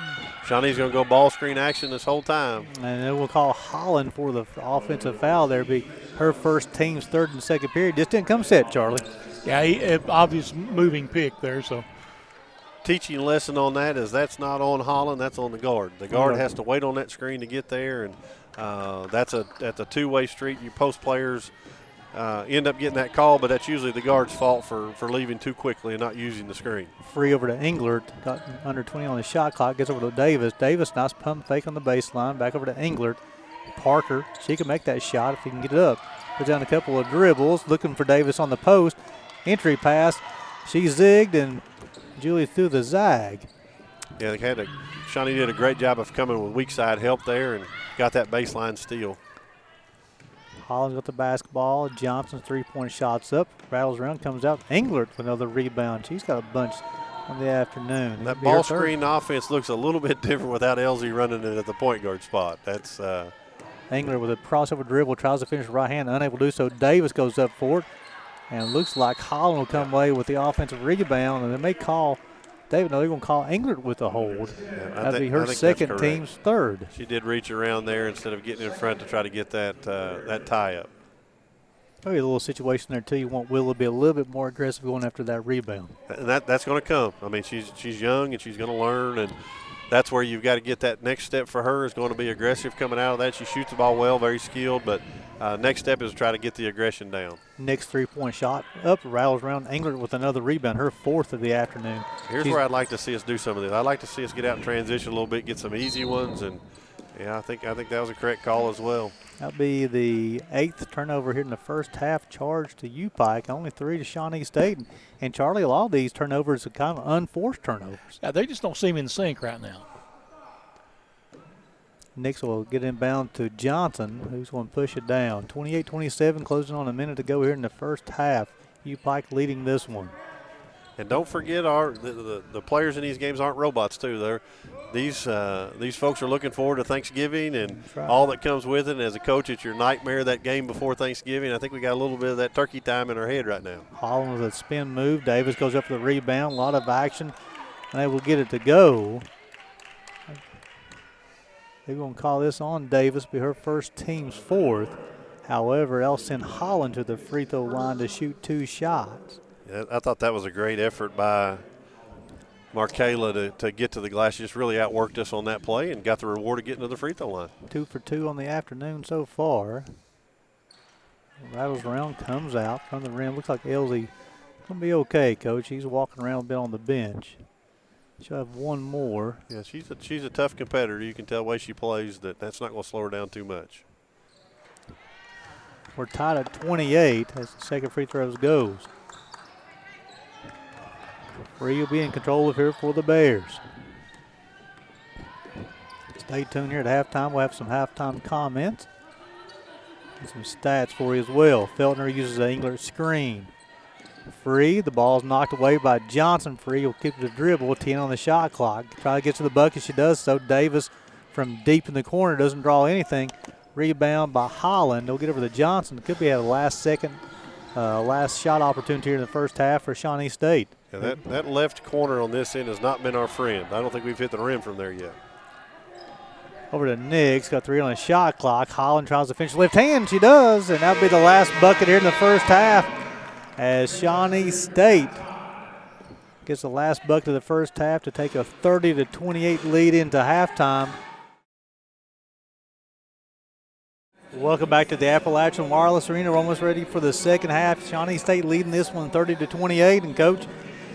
Shawnee's going to go ball screen action this whole time. And then we'll call Holland for the offensive foul there. Be her first, team's third and second period. Just didn't come set, Charlie. Yeah, obvious moving pick there, so. Teaching lesson on that is that's not on Holland, that's on the guard. The guard has to wait on that screen to get there, and that's a two-way street. You post players end up getting that call, but that's usually the guard's fault for leaving too quickly and not using the screen. Free over to Englert, got under 20 on the shot clock, gets over to Davis. Davis, nice pump fake on the baseline, back over to Englert. Parker, she can make that shot if he can get it up. Goes down a couple of dribbles, looking for Davis on the post. Entry pass, she zigged, and Julie threw the zag. Yeah, Shawnee did a great job of coming with weak side help there and got that baseline steal. Holland's got the basketball. Johnson's three-point shot's up. Rattles around, comes out. Englert with another rebound. She's got a bunch on the afternoon. That ball screen offense looks a little bit different without Elsie running it at the point guard spot. That's Englert with a crossover dribble, tries to finish with right hand, unable to do so. Davis goes up for it. And it looks like Holland will come away with the offensive rebound, and they may call David. No, they're going to call Englert with the hold. Yeah, That'd be her second, team's third. She did reach around there instead of getting in front to try to get that tie up. Maybe a little situation there too. You want Willa to be a little bit more aggressive going after that rebound. And that's going to come. I mean, she's young and she's going to learn, and that's where you've got to get that next step for her is going to be aggressive coming out of that. She shoots the ball well, very skilled, but next step is to try to get the aggression down. Next three-point shot up, rattles around. Englert with another rebound, her fourth of the afternoon. Here's where I'd like to see us do some of this. I'd like to see us get out and transition a little bit, get some easy ones, and yeah, I think that was a correct call as well. That'll be the 8th turnover here in the first half, charged to UPIKE, only 3 to Shawnee State. And Charlie, a lot of these turnovers are kind of unforced turnovers. Yeah, they just don't seem in sync right now. Nix will get inbound to Johnson, who's going to push it down. 28-27, closing on a minute to go here in the first half. UPIKE leading this one. And don't forget the players in these games aren't robots too. These folks are looking forward to Thanksgiving and all that comes with it. And as a coach, it's your nightmare, that game before Thanksgiving. I think we got a little bit of that turkey time in our head right now. Holland with a spin move. Davis goes up for the rebound. A lot of action. And they will get it to go. They're going to call this on Davis, be her first, team's fourth. However, they'll send Holland to the free throw line to shoot 2 shots. Yeah, I thought that was a great effort by Markayla to get to the glass. She just really outworked us on that play and got the reward of getting to the free throw line. 2 for 2 on the afternoon so far. Rattles around, comes out from the rim. Looks like Elsie going to be okay, Coach. He's walking around a bit on the bench. She'll have one more. Yeah, she's a tough competitor. You can tell the way she plays that's not going to slow her down too much. We're tied at 28 as the second free throws goes. Free will be in control of here for the Bears. Stay tuned here at halftime. We'll have some halftime comments and some stats for you as well. Feltner uses an Englert screen. Free. The ball's knocked away by Johnson. Free will keep the dribble. 10 on the shot clock. Try to get to the bucket. She does so. Davis from deep in the corner doesn't draw anything. Rebound by Holland. They'll get over to Johnson. Could be a last shot opportunity here in the first half for Shawnee State. Yeah, that left corner on this end has not been our friend. I don't think we've hit the rim from there yet. Over to Nix, got 3 on the shot clock. Holland tries to finish left hand. She does, and that'll be the last bucket here in the first half as Shawnee State gets the last bucket of the first half to take a 30-28 lead into halftime. Welcome back to the Appalachian Wireless Arena. We're almost ready for the second half. Shawnee State leading this one 30-28, and Coach,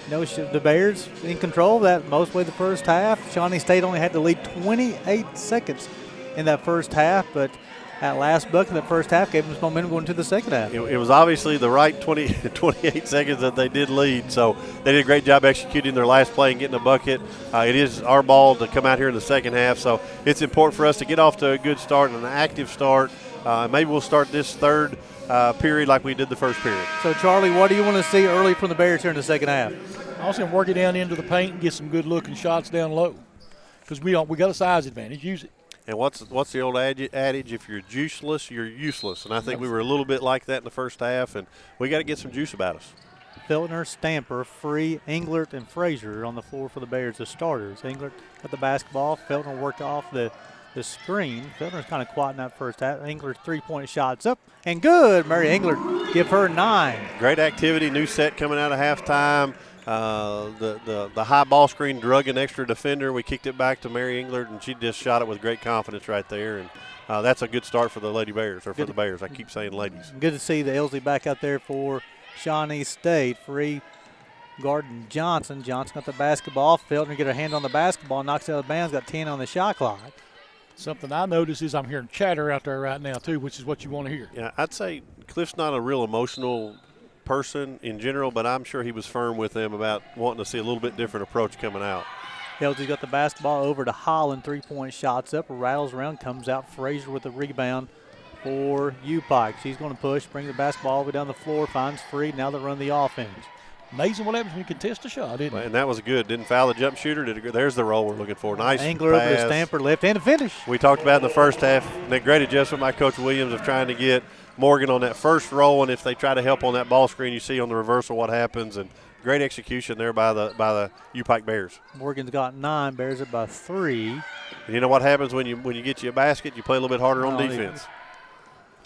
the Bears in control of that most way the first half. Shawnee State only had to lead 28 seconds in that first half, but that last bucket in the first half gave them some momentum going into the second half. It was obviously the right 28 seconds that they did lead, so they did a great job executing their last play and getting a bucket. It is our ball to come out here in the second half, so it's important for us to get off to a good start and an active start. Maybe we'll start this third period like we did the first period. So, Charlie, what do you want to see early from the Bears here in the second half? I was going to work it down into the paint and get some good-looking shots down low because we got a size advantage. Use it. And what's the old adage? If you're juiceless, you're useless. And I think we were a little bit like that in the first half, and we got to get some juice about us. Feltner, Stamper, Free, Englert, and Frazier on the floor for the Bears, the starters. Englert got the basketball. Feltner worked off the screen. Feltner's kind of quiet in that first half. Englert's three-point shots up and good. Mary Englert give her 9. Great activity. New set coming out of halftime. The high ball screen drug an extra defender. We kicked it back to Mary Englert, and she just shot it with great confidence right there. And that's a good start for the Lady Bears, or for the Bears. I keep saying ladies. Good to see the Elsie back out there for Shawnee State. Free guarding Johnson. Johnson got the basketball. Feltner get her hand on the basketball, knocks it out of bounds, got 10 on the shot clock. Something I notice is I'm hearing chatter out there right now, too, which is what you want to hear. Yeah, I'd say Cliff's not a real emotional person in general, but I'm sure he was firm with them about wanting to see a little bit different approach coming out. Elsie got the basketball over to Holland. 3-point shots up, rattles around, comes out. Frazier with the rebound for UPIKE. She's going to push, bring the basketball all the way down the floor, finds Free. Now they run the offense. Amazing what happens when you contest a shot, isn't it? And that was good. Didn't foul the jump shooter. There's the roll we're looking for. Nice Angler pass. over to Stamper, left-handed finish. We talked about in the first half, that great adjustment by Coach Williams of trying to get Morgan on that first roll, and if they try to help on that ball screen, you see on the reversal what happens, and great execution there by the UPIKE Bears. Morgan's got 9, Bears it by 3. And you know what happens when you get you a basket? You play a little bit harder on defense.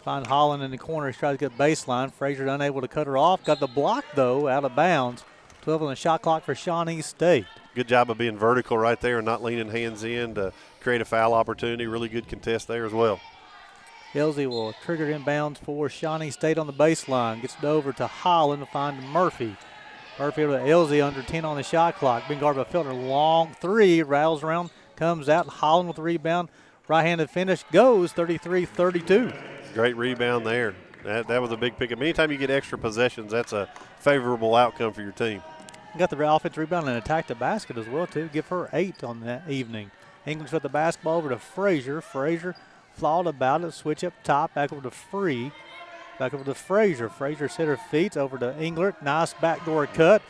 Find Holland in the corner. He tries to get baseline. Frazier unable to cut her off. Got the block, though, out of bounds. 12 on the shot clock for Shawnee State. Good job of being vertical right there and not leaning hands in to create a foul opportunity. Really good contest there as well. Elsie will trigger inbounds for Shawnee State on the baseline. Gets it over to Holland to find Murphy. Murphy over to Elsie, under 10 on the shot clock. Being guarded by Feltner. Long 3, rattles around, comes out. Holland with the rebound. Right-handed finish, goes 33-32. Great rebound there. That was a big pickup. Anytime you get extra possessions, that's a favorable outcome for your team. Got the offensive rebound and attacked the basket as well, too. Give her 8 on that evening. English with the basketball over to Frazier. Frazier flawed about it. Switch up top. Back over to Free. Back over to Frazier. Frazier set her feet over to Englert. Nice backdoor cut.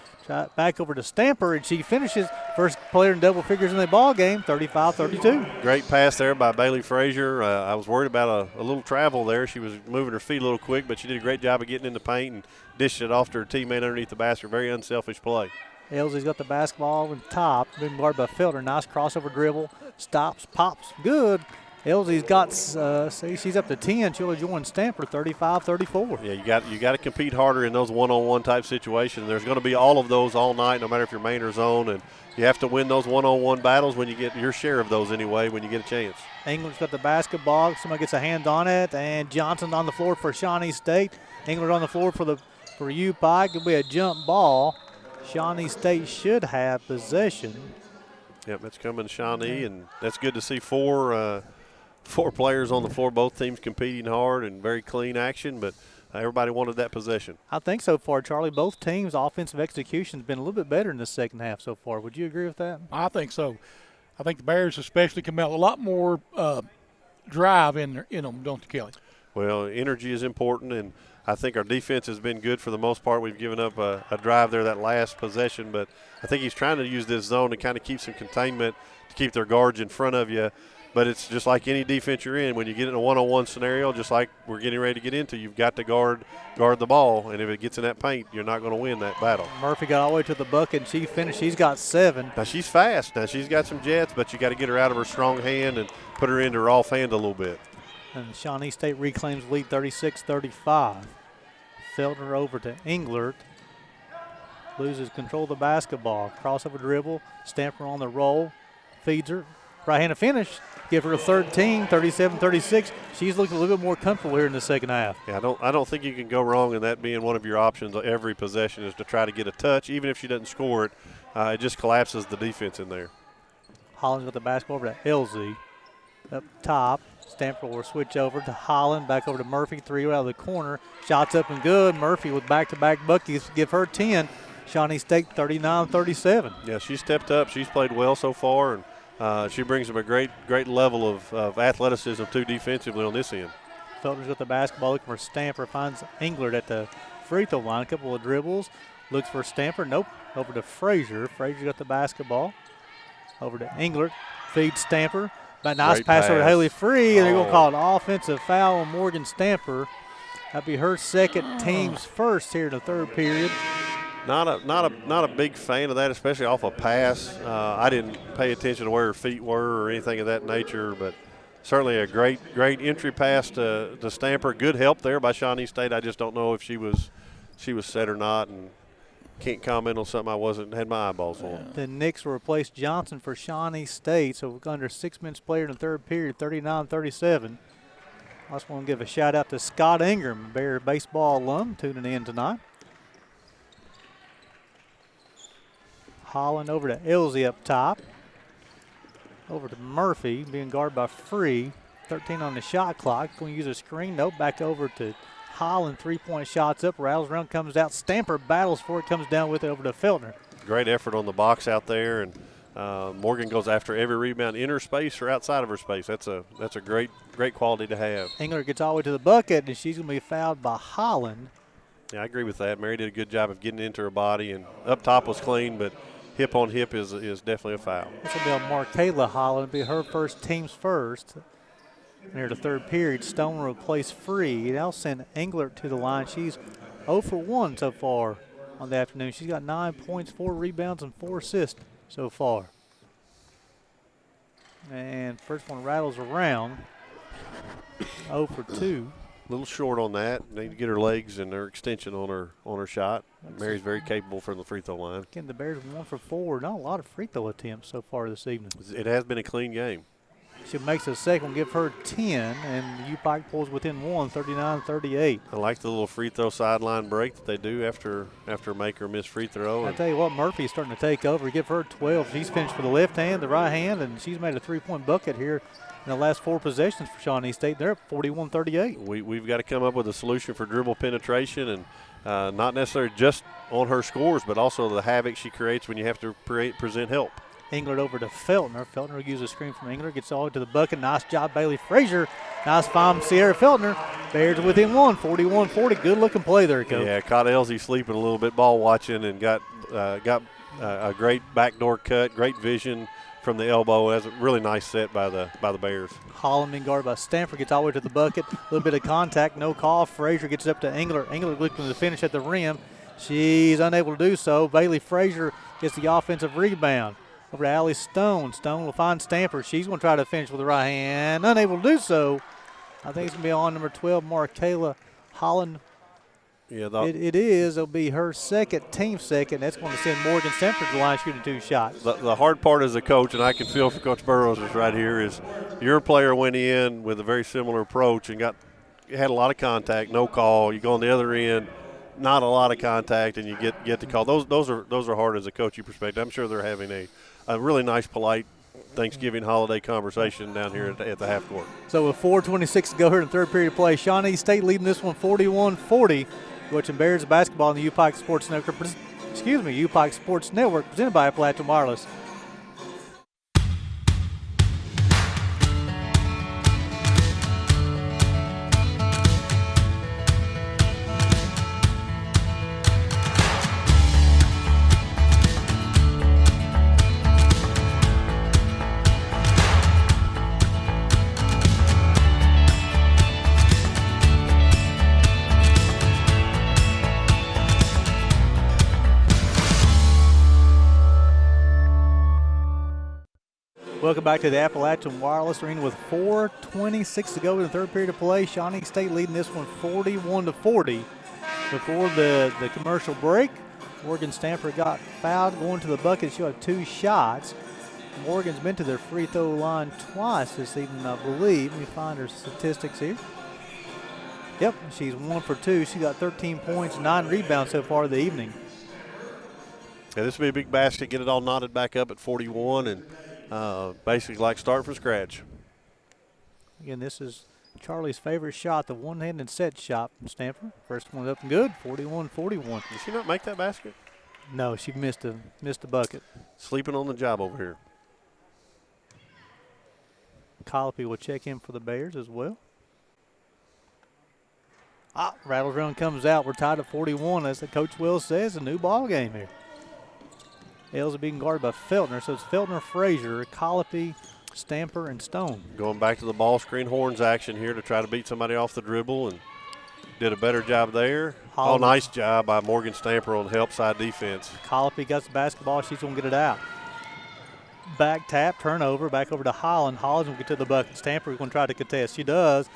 Back over to Stamper, and she finishes. First player in double figures in the ball game, 35-32. Great pass there by Bailey Frazier. I was worried about a little travel there. She was moving her feet a little quick, but she did a great job of getting in the paint and dishing it off to her teammate underneath the basket. Very unselfish play. Elsie's got the basketball on top. Been guarded by Feltner. Nice crossover dribble. Stops, pops. Good. Elsie's got, she's up to 10. She'll join Stamper, 35-34. Yeah, you got to compete harder in those one-on-one type situations. There's going to be all of those all night, no matter if you're main or zone, and you have to win those one-on-one battles when you get your share of those anyway, when you get a chance. England's got the basketball. Somebody gets a hand on it, and Johnson on the floor for Shawnee State. England on the floor for UPIKE. It'll be a jump ball. Shawnee State should have possession. Yep, that's coming to Shawnee, and that's good to see four 4 players on the floor, both teams competing hard and very clean action, but everybody wanted that possession. I think so far, Charlie, both teams' offensive execution has been a little bit better in the second half so far. Would you agree with that? I think so. I think the Bears especially come out a lot more drive in them, don't you, Kelly? Well, energy is important, and I think our defense has been good for the most part. We've given up a drive there that last possession, but I think he's trying to use this zone to kind of keep some containment, to keep their guards in front of you. But it's just like any defense you're in. When you get in a one-on-one scenario, just like we're getting ready to get into, you've got to guard the ball. And if it gets in that paint, you're not going to win that battle. Murphy got all the way to the bucket, and she finished. She's got 7. Now, she's fast. Now, she's got some jets, but you got to get her out of her strong hand and put her into her off hand a little bit. And Shawnee State reclaims lead 36-35. Feltner over to Englert. Loses control of the basketball. Crossover dribble. Stamper on the roll. Feeds her. Right-handed finish. Give her a 13, 37-36. She's looking a little bit more comfortable here in the second half. Yeah, I don't think you can go wrong in that being one of your options every possession is to try to get a touch. Even if she doesn't score it, it just collapses the defense in there. Holland's got the basketball over to LZ. Up top. Stamper will switch over to Holland. Back over to Murphy. 3 out of the corner. Shots up and good. Murphy with back-to-back buckets. Give her 10. Shawnee State 39-37. Yeah, she stepped up. She's played well so far, and she brings them a great level of athleticism too defensively on this end. Feltner's got the basketball looking for Stamper. Finds Englert at the free throw line. A couple of dribbles. Looks for Stamper. Nope. Over to Frazier. Frazier got the basketball. Over to Englert. Feeds Stamper. But nice Great pass over to Haley Free. And they're going to call an offensive foul on Morgan Stamper. That'll be her second, team's first here in the third period. Not a big fan of that, especially off a pass. I didn't pay attention to where her feet were or anything of that nature, but certainly a great entry pass to Stamper. Good help there by Shawnee State. I just don't know if she was set or not, and can't comment on something I had my eyeballs on. The Knicks will replace Johnson for Shawnee State, so we're under 6 minutes played in the third period, 39-37. I just want to give a shout out to Scott Ingram, Bear baseball alum, tuning in tonight. Holland over to Elsie up top. Over to Murphy, being guarded by Free. 13 on the shot clock. Going to use a screen. Nope, back over to Holland. 3-point shots up. Rattles around, comes out. Stamper battles for it, comes down with it over to Feltner. Great effort on the box out there, and Morgan goes after every rebound in her space or outside of her space. That's a great quality to have. Engler gets all the way to the bucket, and she's going to be fouled by Holland. Yeah, I agree with that. Mary did a good job of getting into her body, and up top was clean, but hip on hip is definitely a foul. This will be on Markayla Holland. It'll be her first, team's first. Near the third period, Stone will replace Free. Now send Englert to the line. She's 0 for 1 so far on the afternoon. She's got 9 points, 4 rebounds, and 4 assists so far. And first one rattles around. 0 for 2. A little short on that. Need to get her legs and her extension on her shot. Mary's very capable from the free throw line. Again, the Bears 1 for 4. Not a lot of free throw attempts so far this evening. It has been a clean game. She makes a second, give her 10, and UPIKE pulls within 1, 39-38. I like the little free throw sideline break that they do after a make or miss free throw. I tell you what, Murphy's starting to take over. Give her 12. She's finished for the left hand, the right hand, and she's made a 3-point bucket here in the last 4 possessions for Shawnee State. They're up 41-38. We've got to come up with a solution for dribble penetration, and not necessarily just on her scores, but also the havoc she creates when you have to present help. Englert over to Feltner. Feltner will use a screen from Englert. Gets all the way to the bucket. Nice job, Bailey Frazier. Nice find, Sierra Feltner. Bears within 1, 41-40. Good-looking play there, Coach. Yeah, caught Elsie sleeping a little bit, ball watching, and got a great backdoor cut, great vision from the elbow. That's a really nice set by the Bears. Holland being guarded by Stanford. Gets all the way to the bucket. A little bit of contact, no call. Frazier gets up to Englert. Englert looking to finish at the rim. She's unable to do so. Bailey Frazier gets the offensive rebound. Over to Allie Stone. Stone will find Stamper. She's going to try to finish with the right hand. Unable to do so. I think it's going to be on number 12, Markayla Holland. Yeah, it is. It'll be her second, team second. That's going to send Morgan Stamper to the line shooting 2 shots. The hard part as a coach, and I can feel for Coach Burrows is right here, is your player went in with a very similar approach and had a lot of contact, no call. You go on the other end, not a lot of contact, and you get the call. Those are hard as a coaching perspective. I'm sure they're having a really nice, polite Thanksgiving holiday conversation down here at the half court. So with 4:26 to go here in the third period of play, Shawnee State leading this one 41-40. Watching Bears basketball on the UPIKE Sports Network. UPIKE Sports Network presented by Appalachian Wireless. Welcome back to the Appalachian Wireless Arena with 4:26 to go in the third period of play. Shawnee State leading this one 41-40. Before the commercial break, Morgan Stamper got fouled going to the bucket. She'll have 2 shots. Morgan's been to their free throw line twice this evening, I believe. Let me find her statistics here. Yep, she's 1 for 2. She got 13 points, 9 rebounds so far of the evening. Yeah, this will be a big basket. Get it all knotted back up at 41 and basically like start from scratch. Again, this is Charlie's favorite shot, the one-handed set shot from Stamper. First one up and good, 41-41. Did she not make that basket? No, she missed a bucket. Sleeping on the job over here. Colopy will check in for the Bears as well. Rattles around, comes out. We're tied at 41. As the Coach Will says, a new ball game here. Els are being guarded by Feltner, so it's Feltner, Frazier, Colopy, Stamper, and Stone. Going back to the ball screen horns action here to try to beat somebody off the dribble, and did a better job there. Holland. Nice job by Morgan Stamper on help side defense. Colopy got the basketball. She's going to get it out. Back tap, turnover, back over to Holland. Holland's going to get to the bucket. Stamper is going to try to contest. She does.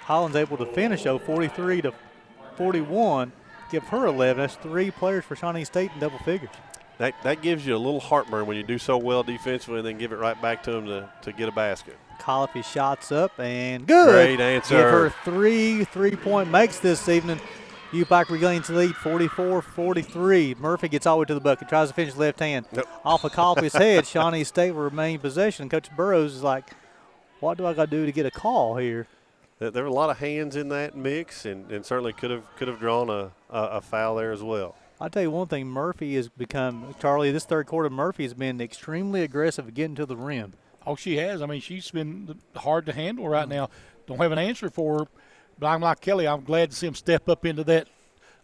Holland's able to finish, though, 43-41. Give her 11. That's 3 players for Shawnee State in double figures. That gives you a little heartburn when you do so well defensively and then give it right back to them to get a basket. Colopy shots up and good. Great answer. Give her 3 3-point makes this evening. UPIKE regains the lead 44-43. Murphy gets all the way to the bucket, tries to finish left hand. Nope. Off of Colopy's head, Shawnee State will remain possession. Coach Burrows is like, what do I got to do to get a call here? There were a lot of hands in that mix and certainly could have drawn a foul there as well. I'll tell you one thing, Murphy has become, Charlie, this third quarter, Murphy has been extremely aggressive at getting to the rim. Oh, she has. I mean, she's been hard to handle right now. Don't have an answer for her, but I'm like Kelly. I'm glad to see them step up into that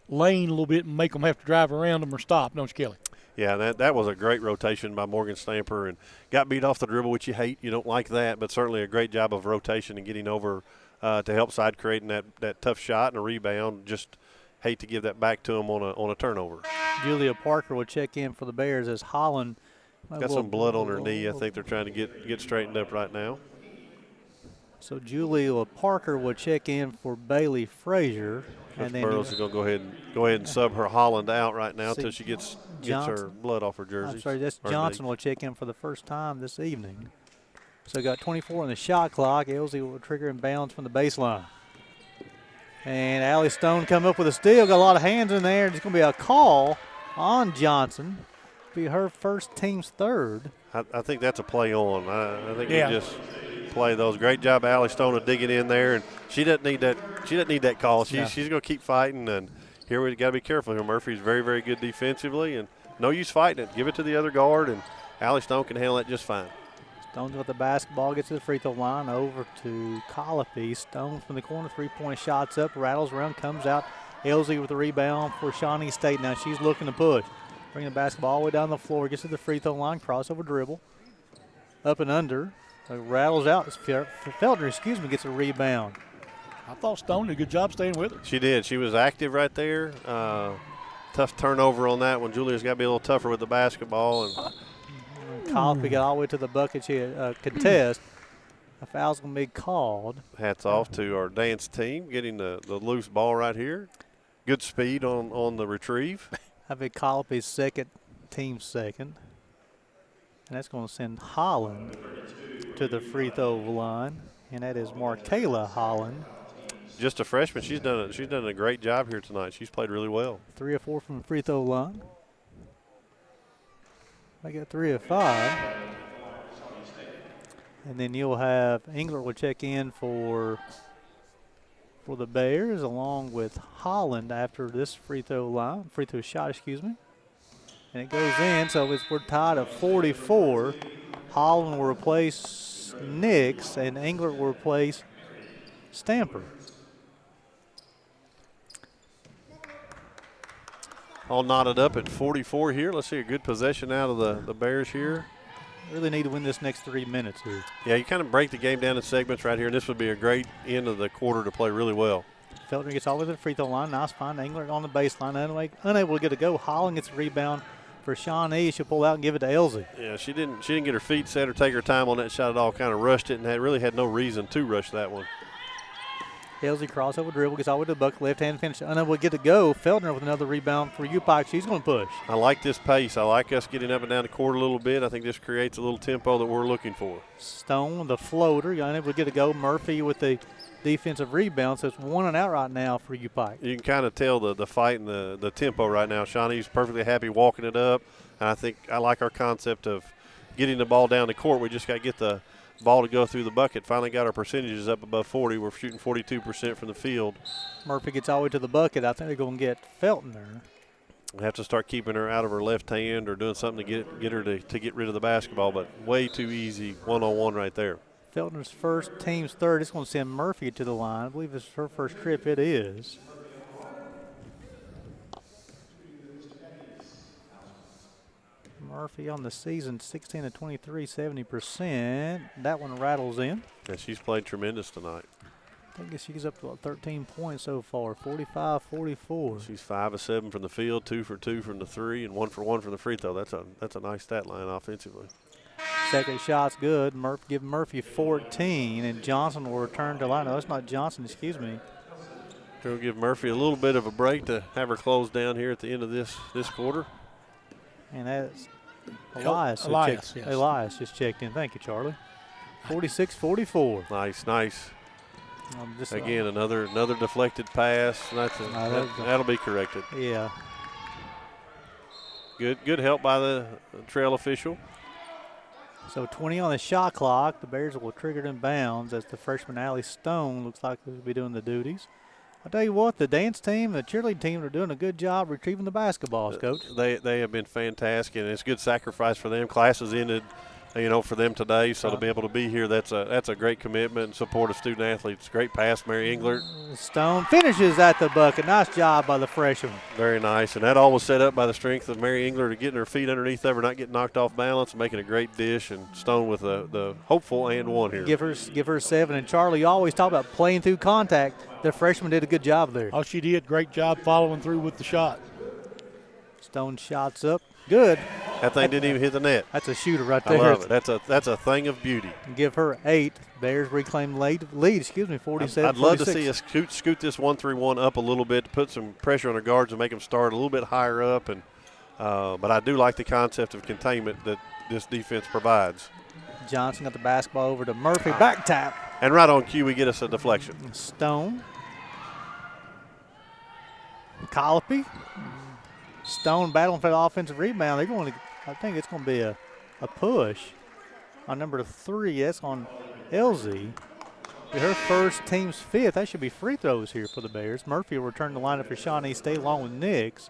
lane a little bit and make them have to drive around them or stop, don't you, Kelly? Yeah, that was a great rotation by Morgan Stamper and got beat off the dribble, which you hate. You don't like that, but certainly a great job of rotation and getting over to help side creating that tough shot and a rebound. Just hate to give that back to them on a turnover. Julia Parker will check in for the Bears as Holland. Got some blood on her knee. I think they're trying to get straightened up right now. So Julia Parker will check in for Bailey Frazier. Coach Burrows is going to go ahead and sub her Holland out right now until she gets her blood off her jersey. I'm sorry, that's Johnson will check in for the first time this evening. So got 24 on the shot clock. Elsie will trigger and bounce from the baseline. And Allie Stone come up with a steal. Got a lot of hands in there. It's going to be a call on Johnson. Be her first, team's third. I think that's a play on. I think you just play those. Great job, Allie Stone, of digging in there, and she doesn't need that. She doesn't need that call. She's going to keep fighting, and here we got to be careful here. Murphy's very, very good defensively, and no use fighting it. Give it to the other guard, and Allie Stone can handle it just fine. Stone's with the basketball, gets to the free throw line, over to Colopy. Stone from the corner, 3-point shots up, rattles around, comes out. Elsie with the rebound for Shawnee State. Now she's looking to push. Bring the basketball all the way down the floor, gets to the free throw line, crossover dribble. Up and under, rattles out. Feltner, gets a rebound. I thought Stone did a good job staying with her. She did. She was active right there. Tough turnover on that one. Julia's got to be a little tougher with the basketball. And Colopy got all the way to the bucket. She contest. A foul's going to be called. Hats off to our dance team getting the loose ball right here. Good speed on the retrieve. That'd be Colopy's second, team second. And that's going to send Holland to the free throw line. And that is Markayla Holland. Just a freshman. She's done a great job here tonight. She's played really well. 3 of 4 from the free throw line. I got 3 of 5. And then you'll have Engler will check in for the Bears along with Holland after this free throw shot, excuse me. And it goes in, so we're tied at 44. Holland will replace Nix, and Engler will replace Stamper. All knotted up at 44 here. Let's see a good possession out of the Bears here. Really need to win this next 3 minutes here. Yeah, you kind of break the game down in segments right here, and this would be a great end of the quarter to play really well. Feltner gets all the way to the free throw line. Nice find. Engler on the baseline. Unable to get a go. Holland gets a rebound for Shawnee. She'll pull out and give it to Elsie. Yeah, she didn't get her feet set or take her time on that shot at all. Kind of rushed it and really had no reason to rush that one. Elsie crossover dribble, gets all the way to the bucket, left-hand finish. Unable to get to go. Feltner with another rebound for UPIKE. She's going to push. I like this pace. I like us getting up and down the court a little bit. I think this creates a little tempo that we're looking for. Stone, the floater, unable to get to go. Murphy with the defensive rebound, so it's 1 and out right now for UPIKE. You can kind of tell the fight and the tempo right now. Shawnee's perfectly happy walking it up. And I think I like our concept of getting the ball down the court. We just got to get the ball to go through the bucket. Finally got our percentages up above 40. We're shooting 42% from the field. Murphy gets all the way to the bucket. I think they're going to get Feltner. We have to start keeping her out of her left hand or doing something to get her to get rid of the basketball, but way too easy one-on-one right there. Feltner's first, team's third. It's going to send Murphy to the line. I believe it's her first trip. It is. Murphy on the season, 16 to 23, 70%. That one rattles in. Yeah, she's played tremendous tonight. I think she's up to 13 points so far, 45-44. She's 5 of 7 from the field, 2 for 2 from the three, and 1 for 1 from the free throw. That's a nice stat line offensively. Second shot's good. Give Murphy 14, and Johnson will return to line. No, it's not Johnson, excuse me. We'll give Murphy a little bit of a break to have her close down here at the end of this quarter. And that's Elias. Yes. Elias just checked in. Thank you, Charlie. 46-44. Nice. Again, another deflected pass. That'll be corrected. Yeah. Good help by the trail official. So 20 on the shot clock. The Bears will trigger it in bounds as the freshman Allie Stone looks like will be doing the duties. I'll tell you what, the dance team, the cheerleading team are doing a good job retrieving the basketballs, Coach. They have been fantastic, and it's good sacrifice for them. Classes ended, for them today, so to be able to be here, that's a great commitment and support of student athletes. Great pass, Mary Englert. Stone finishes at the bucket. Nice job by the freshman. Very nice, and that all was set up by the strength of Mary Englert getting her feet underneath of her, not getting knocked off balance, and making a great dish, and Stone with the hopeful and one here. Give her 7. And Charlie, you always talk about playing through contact. The freshman did a good job there. Oh, she did. Great job following through with the shot. Stone shots up. Good. That thing didn't even hit the net. That's a shooter right there. I love it. That's a thing of beauty. Give her 8. Bears reclaim lead. 47-46. I'd love to see us scoot this 1-3-1 up a little bit to put some pressure on our guards and make them start a little bit higher up. And but I do like the concept of containment that this defense provides. Johnson got the basketball over to Murphy. Back tap. And right on cue, we get us a deflection. Stone. Colopy. Stone battling for the offensive rebound. I think it's going to be a push on number 3. That's on Elsie. Her first, team's 5th. That should be free throws here for the Bears. Murphy will return the lineup for Shawnee State along with Nix.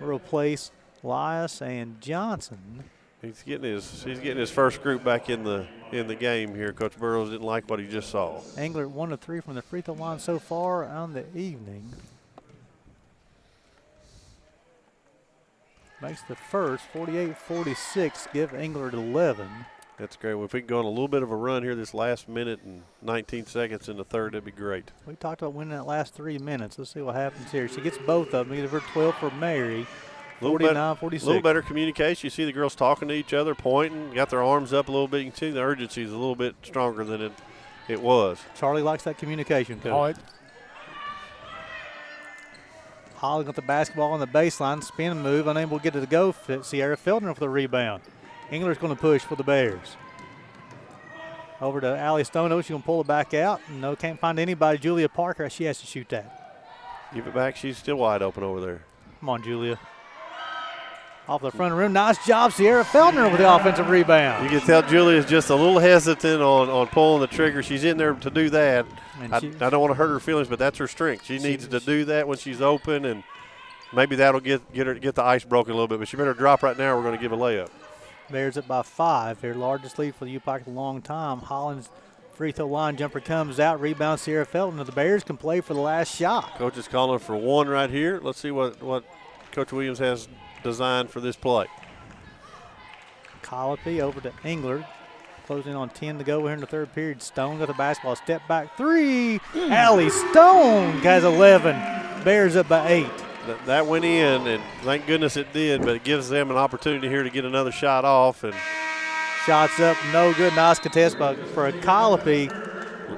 We'll replace Elias and Johnson. He's getting his first group back in the game here. Coach Burrows didn't like what he just saw. Engler 1 of 3 from the free throw line so far on the evening. Makes the first 48-46. Give Engler 11. That's great. Well, if we can go on a little bit of a run here this last minute and 19 seconds in the third, that'd be great. We talked about winning that last 3 minutes. Let's see what happens here. She gets both of them. Give her 12 for Mary. 49-46. A little better communication. You see the girls talking to each other, pointing, got their arms up a little bit. You can see the urgency is a little bit stronger than it was. Charlie likes that communication, Coach. All right. Holly got the basketball on the baseline, spin move, unable to get it to go. Sierra Feltner for the rebound. Engler's going to push for the Bears. Over to Allie Stono. She's going to pull it back out. No, can't find anybody. Julia Parker, she has to shoot that. Give it back. She's still wide open over there. Come on, Julia. Off the front of the rim. Nice job, Sierra Feltner with the offensive rebound. You can tell Julia's just a little hesitant on pulling the trigger. She's in there to do that. I don't want to hurt her feelings, but that's her strength. She needs to do that when she's open, and maybe that'll get the ice broken a little bit. But she better drop right now. We're going to give a layup. Bears up by 5. Their largest lead for the UPIKE in a long time. Hollins free throw line jumper comes out. Rebound Sierra Feltner. The Bears can play for the last shot. Coach is calling for 1 right here. Let's see what Coach Williams has designed for this play. Colopy over to Engler. Closing on 10 to go here in the third period. Stone got the basketball. Step back 3. Allie Stone has 11. Bears up by 8. That went in, and thank goodness it did, but it gives them an opportunity here to get another shot off. And shots up, no good. Nice contest for a Colopy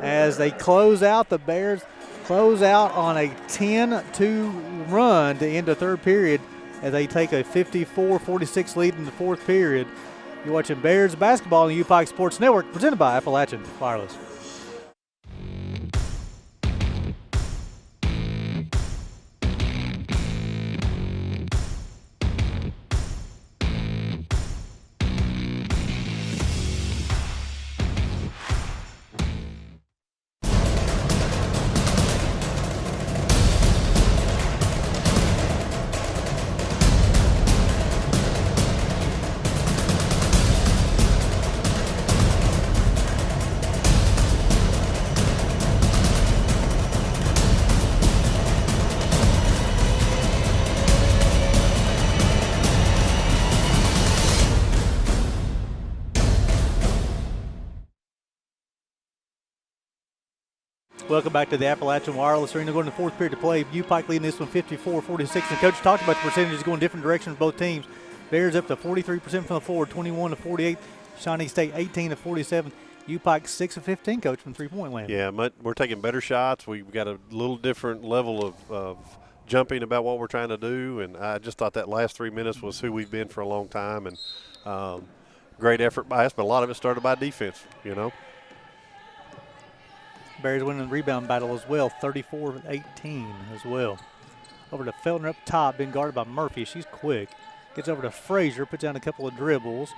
as they close out. The Bears close out on a 10-2 run to end the third period as they take a 54-46 lead in the fourth period. You're watching Bears basketball on the UPIKE Sports Network, presented by Appalachian Wireless. Welcome back to the Appalachian Wireless Arena. Going to the fourth period to play. UPIKE leading this one 54-46. And Coach talked about the percentages going different directions both teams. Bears up to 43% from the floor, 21-48. Shawnee State 18-47. UPIKE 6 of 15, Coach, from three-point land. Yeah, we're taking better shots. We've got a little different level of jumping about what we're trying to do. And I just thought that last 3 minutes was who we've been for a long time. And great effort by us, but a lot of it started by defense, you know. Bears winning the rebound battle as well, 34-18 as well. Over to Feltner up top, being guarded by Murphy. She's quick. Gets over to Frazier, puts down a couple of dribbles.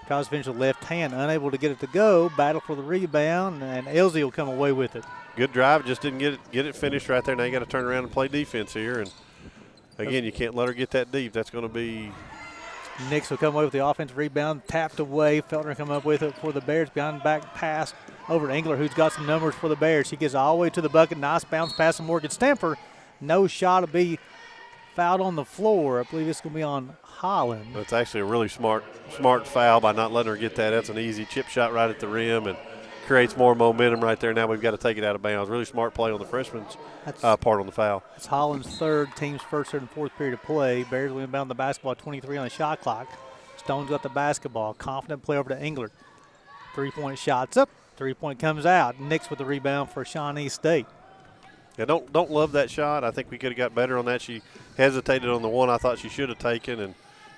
Tries to finish with left hand, unable to get it to go. Battle for the rebound, and Elsie will come away with it. Good drive, just didn't get it finished right there. Now you got to turn around and play defense here. And again, you can't let her get that deep. That's going to be. Nix will come away with the offensive rebound, tapped away. Feltner come up with it for the Bears. Behind the back pass over to Engler, who's got some numbers for the Bears. She gets all the way to the bucket. Nice bounce pass to Morgan Stamper. No shot to be fouled on the floor. I believe it's going to be on Holland. That's actually a really smart foul by not letting her get that. That's an easy chip shot right at the rim and creates more momentum right there. Now we've got to take it out of bounds. Really smart play on the freshman's part on the foul. It's Holland's third, team's first, third, and fourth period of play. Bears will inbound the basketball, 23 on the shot clock. Stone's got the basketball. Confident play over to Engler. Three-point shot's up. Three-point comes out. Nix with the rebound for Shawnee State. Yeah, don't love that shot. I think we could have got better on that. She hesitated on the one I thought she should have taken and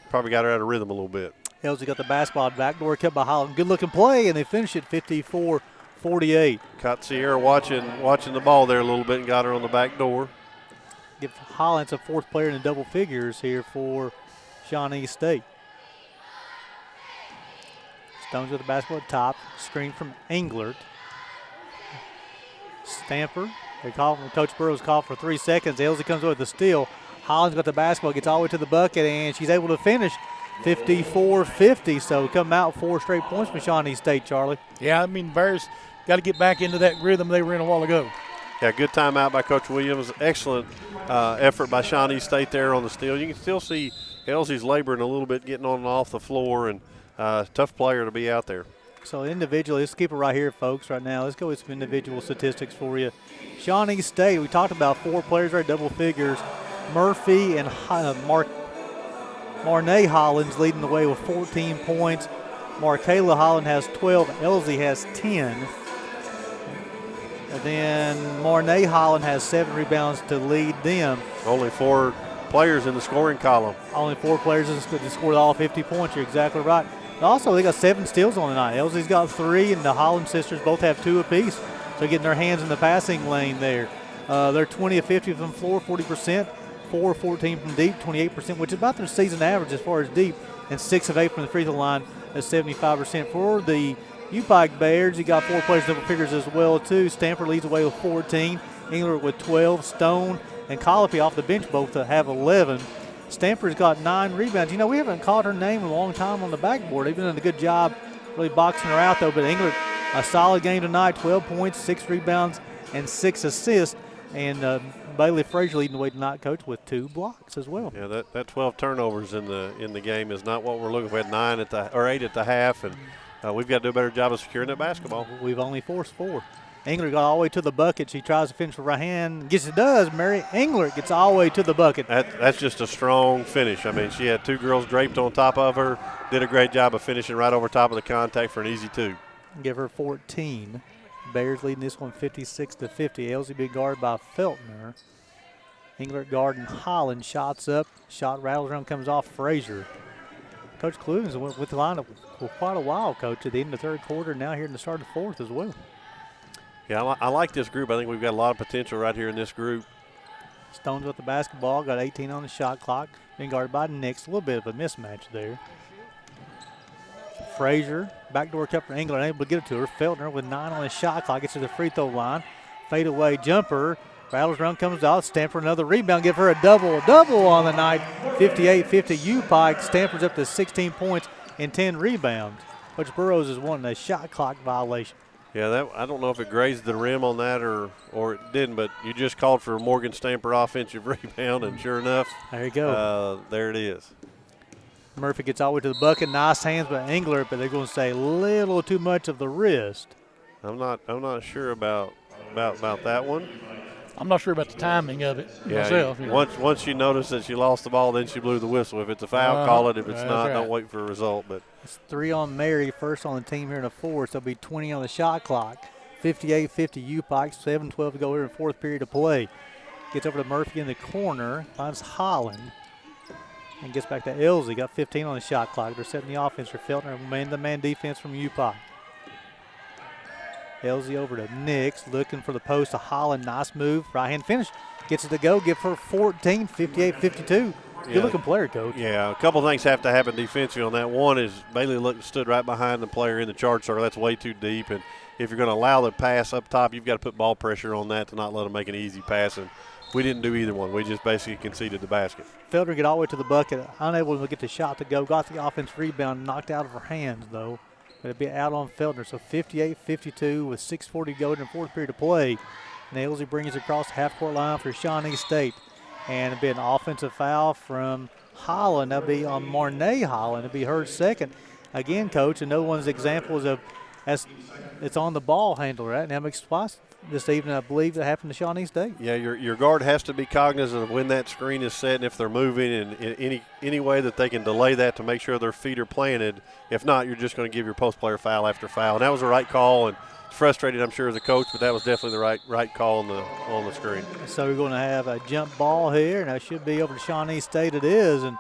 probably got her out of rhythm a little bit. Elsie got the basketball. Backdoor cut by Holland. Good-looking play, and they finish it 54-48. Caught Sierra watching the ball there a little bit and got her on the back door. Give Holland a fourth player in the double figures here for Shawnee State. Stones with the basketball at top. Screen from Englert. Stamper. Coach Burrows called for 3 seconds. Elsie comes away with the steal. Holland's got the basketball, gets all the way to the bucket, and she's able to finish 54-50. So come out 4 straight points for Shawnee State, Charlie. Yeah, I mean, Bears got to get back into that rhythm they were in a while ago. Yeah, good timeout by Coach Williams. Excellent effort by Shawnee State there on the steal. You can still see Elsie's laboring a little bit, getting on and off the floor, and tough player to be out there. So individually, let's keep it right here, folks, right now. Let's go with some individual statistics for you. Shawnee State, we talked about 4 players right, double figures. Murphy and Marnay Hollins leading the way with 14 points. Markayla Holland has 12. Elsie has 10. And then Marnay Holland has 7 rebounds to lead them. Only 4 players in the scoring column. Only 4 players that scored all 50 points. You're exactly right. Also, they got 7 steals on the night. Elsie's got 3, and the Holland sisters both have 2 apiece. So getting their hands in the passing lane there. They're 20 of 50 from the floor, 40%. 4-14 from deep, 28%, which is about their season average as far as deep, and 6 of 8 from the free throw line at 75%. For the UPIKE Bears, he got 4 players double figures as well, too. Stanford leads away with 14, Engler with 12, Stone and Colopy off the bench both to have 11. Stanford's got 9 rebounds. You know, we haven't called her name in a long time on the backboard. They've been doing a good job really boxing her out, though. But Engler, a solid game tonight, 12 points, 6 rebounds, and 6 assists. And Bailey Frazier leading the way tonight, Coach, with 2 blocks as well. Yeah, that 12 turnovers in the game is not what we're looking for. We had 8 at the half, and we've got to do a better job of securing that basketball. We've only forced 4. Engler got all the way to the bucket. She tries to finish with right hand. Yes, it does. Mary Engler gets all the way to the bucket. That's just a strong finish. I mean, she had 2 girls draped on top of her. Did a great job of finishing right over top of the contact for an easy 2. Give her 14. Bears leading this one 56-50. LZB guarded by Feltner. Engler guarding Holland. Shots up. Shot rattles around, comes off Frazier. Coach Clunes went with the lineup for quite a while, Coach, at the end of the 3rd quarter, now here in the start of the 4th as well. Yeah, I like this group. I think we've got a lot of potential right here in this group. Stones with the basketball, got 18 on the shot clock. Being guarded by Nix. A little bit of a mismatch there. Frazier, backdoor cut for Engler, unable to get it to her. Feltner with 9 on the shot clock, gets to the free throw line. Fade away jumper. Rattles around, comes out. Stanford another rebound. Give her a double on the night. 58-50 UPIKE. Stanford's up to 16 points and 10 rebounds. Coach Burrows is wanting a shot clock violation. Yeah, I don't know if it grazed the rim on that or it didn't, but you just called for a Morgan Stamper offensive rebound, and sure enough, there you go. There it is. Murphy gets all the way to the bucket. Nice hands by Engler, but they're going to say a little too much of the wrist. I'm not sure about that one. I'm not sure about the timing of it myself. Once you notice that she lost the ball, then she blew the whistle. If it's a foul, call it. If it's not, don't wait for a result. But it's 3 on Mary, first on the team here in the 4th. So it'll be 20 on the shot clock. 58-50 UPIKE, 7-12 to go here in 4th period of play. Gets over to Murphy in the corner, finds Holland, and gets back to Elsie. Got 15 on the shot clock. They're setting the offense for Feltner. Man-to-man defense from UPIKE. Elsie over to Nix, looking for the post to Holland. Nice move, right-hand finish. Gets it to go, give her 14, 58-52. Good-looking player, Coach. Yeah, a couple things have to happen defensively on that. One is Bailey stood right behind the player in the charge circle. That's way too deep, and if you're going to allow the pass up top, you've got to put ball pressure on that to not let them make an easy pass, and we didn't do either one. We just basically conceded the basket. Felder get all the way to the bucket, unable to get the shot to go. Got the offense rebound, knocked out of her hands, though. But it'll be out on Felder. So 58-52 with 6:40 to go in the 4th period of play. Nailsy brings it across the half-court line for Shawnee State. And it'll be an offensive foul from Holland. That'll be on Marnay Holland. It'll be her second. Again, Coach, another one's examples of it's on the ball handler, right? And that makes twice this evening, I believe, that happened to Shawnee State. Yeah, your guard has to be cognizant of when that screen is set and if they're moving, and in any way that they can delay that to make sure their feet are planted. If not, you're just going to give your post player foul after foul. And that was the right call, and it's frustrated, I'm sure, as a coach, but that was definitely the right call on the screen. So we're going to have a jump ball here, and that should be over to Shawnee State. It is. And,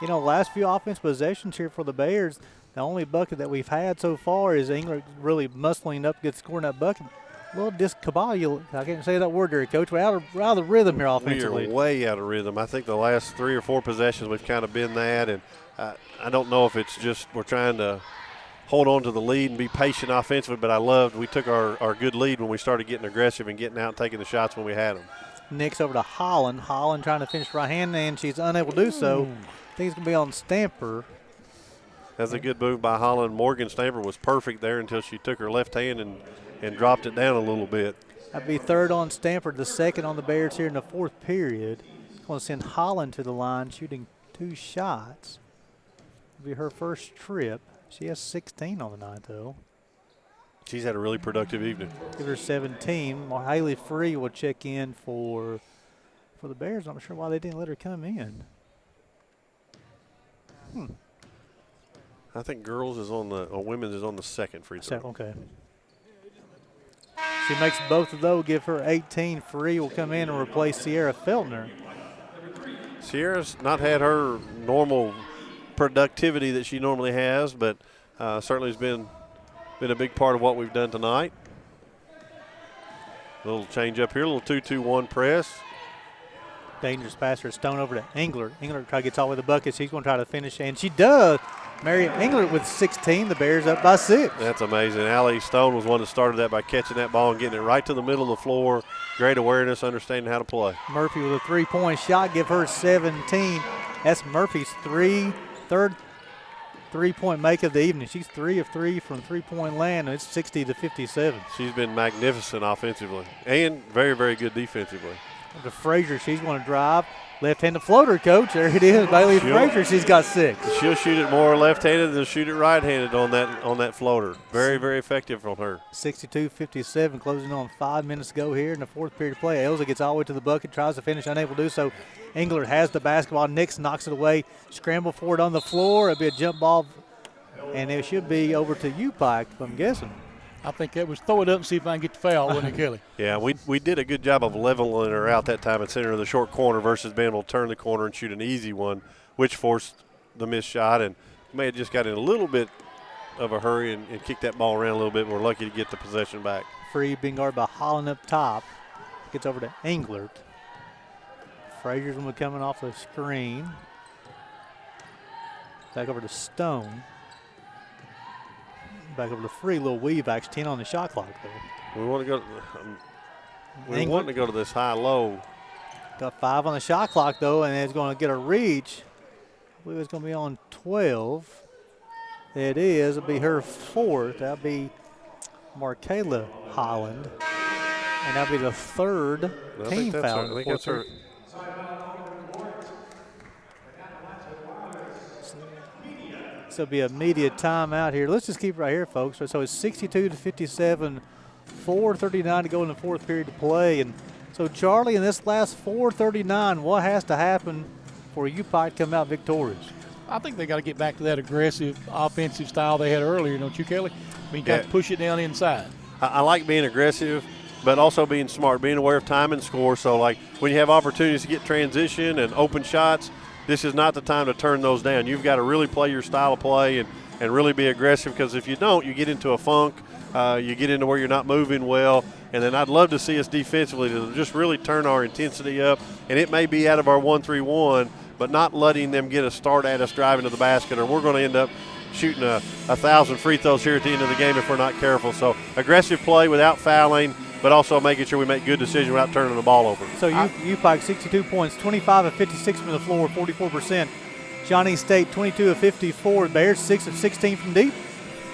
you know, last few offense possessions here for the Bears, the only bucket that we've had so far is Engler really muscling up to get scoring that bucket. A little discombobulated. I can't say that word there, Coach. We're out of the rhythm here offensively. We are way out of rhythm. I think the last 3 or 4 possessions we've kind of been that, and I don't know if it's just we're trying to hold on to the lead and be patient offensively, but we took our good lead when we started getting aggressive and getting out and taking the shots when we had them. Nick's over to Holland. Holland trying to finish right hand, and she's unable to do so. I think it's going to be on Stamper. That's a good move by Holland. Morgan Stamper was perfect there until she took her left hand and dropped it down a little bit. That'd be 3rd on Stanford, the 2nd on the Bears here in the 4th period. Going to send Holland to the line, shooting 2 shots. It'll be her first trip. She has 16 on the night, though. She's had a really productive evening. Give her 17. Haley Free will check in for the Bears. I'm not sure why they didn't let her come in. I think girls is on women's is on the 2nd free throw. Okay. She makes both of those, give her 18. Free will come in and replace Sierra Feltner. Sierra's not had her normal productivity that she normally has, but certainly has been a big part of what we've done tonight. A little change up here, a little 2-2-1 press. Dangerous passer, Stone over to Englert. Englert gets all the way to the bucket. She's going to try to finish, and she does. Mary Englert with 16. The Bears up by 6. That's amazing. Allie Stone was one that started that by catching that ball and getting it right to the middle of the floor. Great awareness, understanding how to play. Murphy with a 3-point shot, give her 17. That's Murphy's third 3-point make of the evening. She's 3 of 3 from 3-point land, and it's 60-57. She's been magnificent offensively and very, very good defensively. To Frazier, she's going to drive. Left-handed floater, Coach. There it is. Bailey Frazier, she's got 6. She'll shoot it more left-handed than shoot it right-handed on that floater. Very, very effective from her. 62-57, closing on 5 minutes to go here in the fourth period of play. Elza gets all the way to the bucket, tries to finish, unable to do so. Englert has the basketball. Nix knocks it away. Scramble for it on the floor. It'll be a jump ball, and it should be over to UPIKE, if I'm guessing. I think that was throw it up and see if I can get the foul, wasn't it, Kelly? Yeah, we did a good job of leveling her out that time at center of the short corner versus being able to turn the corner and shoot an easy one, which forced the missed shot. And may have just got in a little bit of a hurry and kicked that ball around a little bit. We're lucky to get the possession back. Free being guarded by Holland up top. Gets over to Englert. Frazier's going to be coming off the screen. Back over to Stone. Back over to Free. Little weave action. 10 on the shot clock there. We want to go. We want to go to this high-low. Got 5 on the shot clock though, and it's going to get a reach. I believe it's going to be on 12. It is. It'll be her 4th. That'll be Markayla Holland, and that'll be the 3rd team foul. I think that's her. So it'll be a media timeout here. Let's just keep it right here, folks. So it's 62-57, 4:39 to go in the fourth period to play. And so, Charlie, in this last 4:39, what has to happen for UPIKE to come out victorious? I think they got to get back to that aggressive offensive style they had earlier, don't you, Kelly? I mean, got to push it down inside. I like being aggressive, but also being smart, being aware of time and score. So, like, when you have opportunities to get transition and open shots, this is not the time to turn those down. You've got to really play your style of play and really be aggressive, because if you don't, you get into a funk. You get into where you're not moving well. And then I'd love to see us defensively to just really turn our intensity up. And it may be out of our 1-3-1, but not letting them get a start at us driving to the basket, or we're going to end up shooting 1,000 free throws here at the end of the game if we're not careful. So aggressive play without fouling, but also making sure we make good decisions without turning the ball over. So UPIKE 62 points, 25 of 56 from the floor, 44%. Shawnee State 22 of 54. Bears 6 of 16 from deep.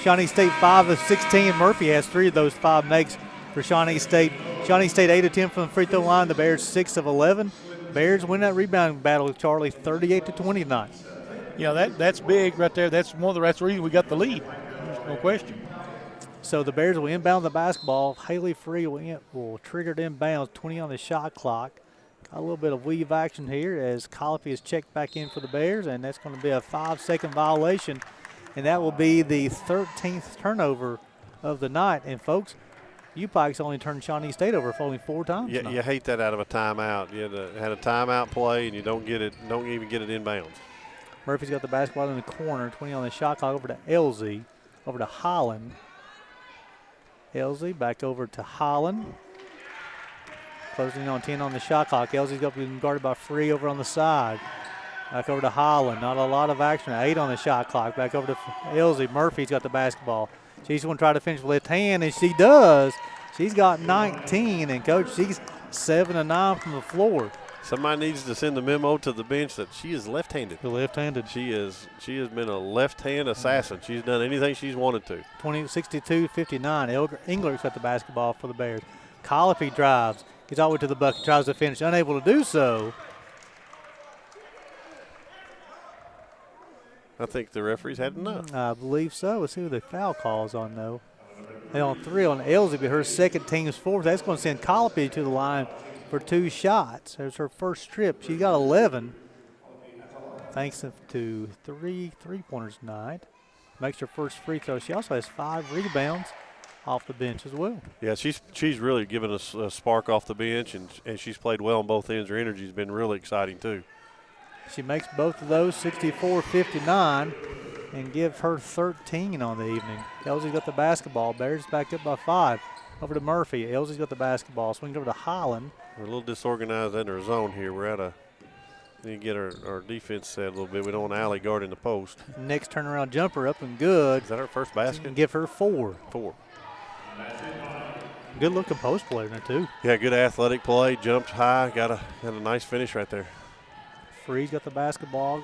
Shawnee State 5 of 16. Murphy has 3 of those 5 makes for Shawnee State. Shawnee State 8 of 10 from the free throw line. The Bears 6 of 11. Bears win that rebounding battle with Charlie 38-29. Yeah, that's big right there. That's the reason we got the lead. There's no question. So the Bears will inbound the basketball. Haley Free will trigger it inbounds, 20 on the shot clock. Got a little bit of weave action here as Colopy is checked back in for the Bears, and that's going to be a 5-second violation, and that will be the 13th turnover of the night. And, folks, UPIKE's only turned Shawnee State over for only 4 times. Yeah, you hate that out of a timeout. You had a timeout play, and you don't even get it inbounds. Murphy's got the basketball in the corner, 20 on the shot clock, over to Elzy, over to Holland. Elzy back over to Holland. Closing on 10 on the shot clock. Elzy's got to be guarded by Free over on the side. Back over to Holland. Not a lot of action. 8 on the shot clock. Back over to Elzy. Murphy's got the basketball. She's going to try to finish with left hand, and she does. She's got 19, and, Coach, she's 7 of 9 from the floor. Somebody needs to send the memo to the bench that she is left-handed. Left-handed. She has been a left-hand assassin. She's done anything she's wanted to. 62-59. Engler's got the basketball for the Bears. Colopy drives. Gets all the way to the bucket. Tries to finish. Unable to do so. I think the referees had enough. I believe so. Let's see who the foul calls on, though. They on 3 on Elzy, but her second team's 4th. That's going to send Colopy to the line for 2 shots. There's her first trip. She got 11. Thanks to 3 3-pointers tonight. Makes her first free throw. She also has 5 rebounds off the bench as well. Yeah, she's really given us a spark off the bench, and she's played well on both ends. Her energy's been really exciting too. She makes both of those 64-59 and give her 13 on the evening. Elzy's got the basketball. Bears back up by 5. Over to Murphy. Elzy's got the basketball. Swings over to Holland. We're a little disorganized in our zone here. We're at a – need to get our defense set a little bit. We don't want Allie guarding the post. Next turnaround jumper up and good. Is that our first basket? Give her 4. 4. Good looking post player there too. Yeah, good athletic play. Jumped high. Got a nice finish right there. Free's got the basketball.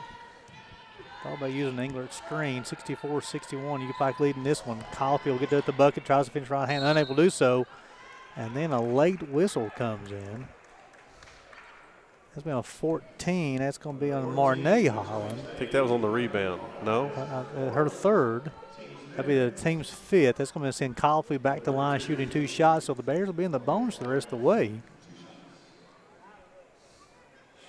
Thought about using Englert's screen. 64-61. UPIKE leading this one. Colopy will get to the bucket. Tries to finish right hand. Unable to do so. And then a late whistle comes in. That's been a 14. That's going to be on Marnay Holland. I think that was on the rebound. No? Her third. That'll be the team's 5th. That's going to send Colopy back to the line shooting 2 shots. So the Bears will be in the bonus the rest of the way.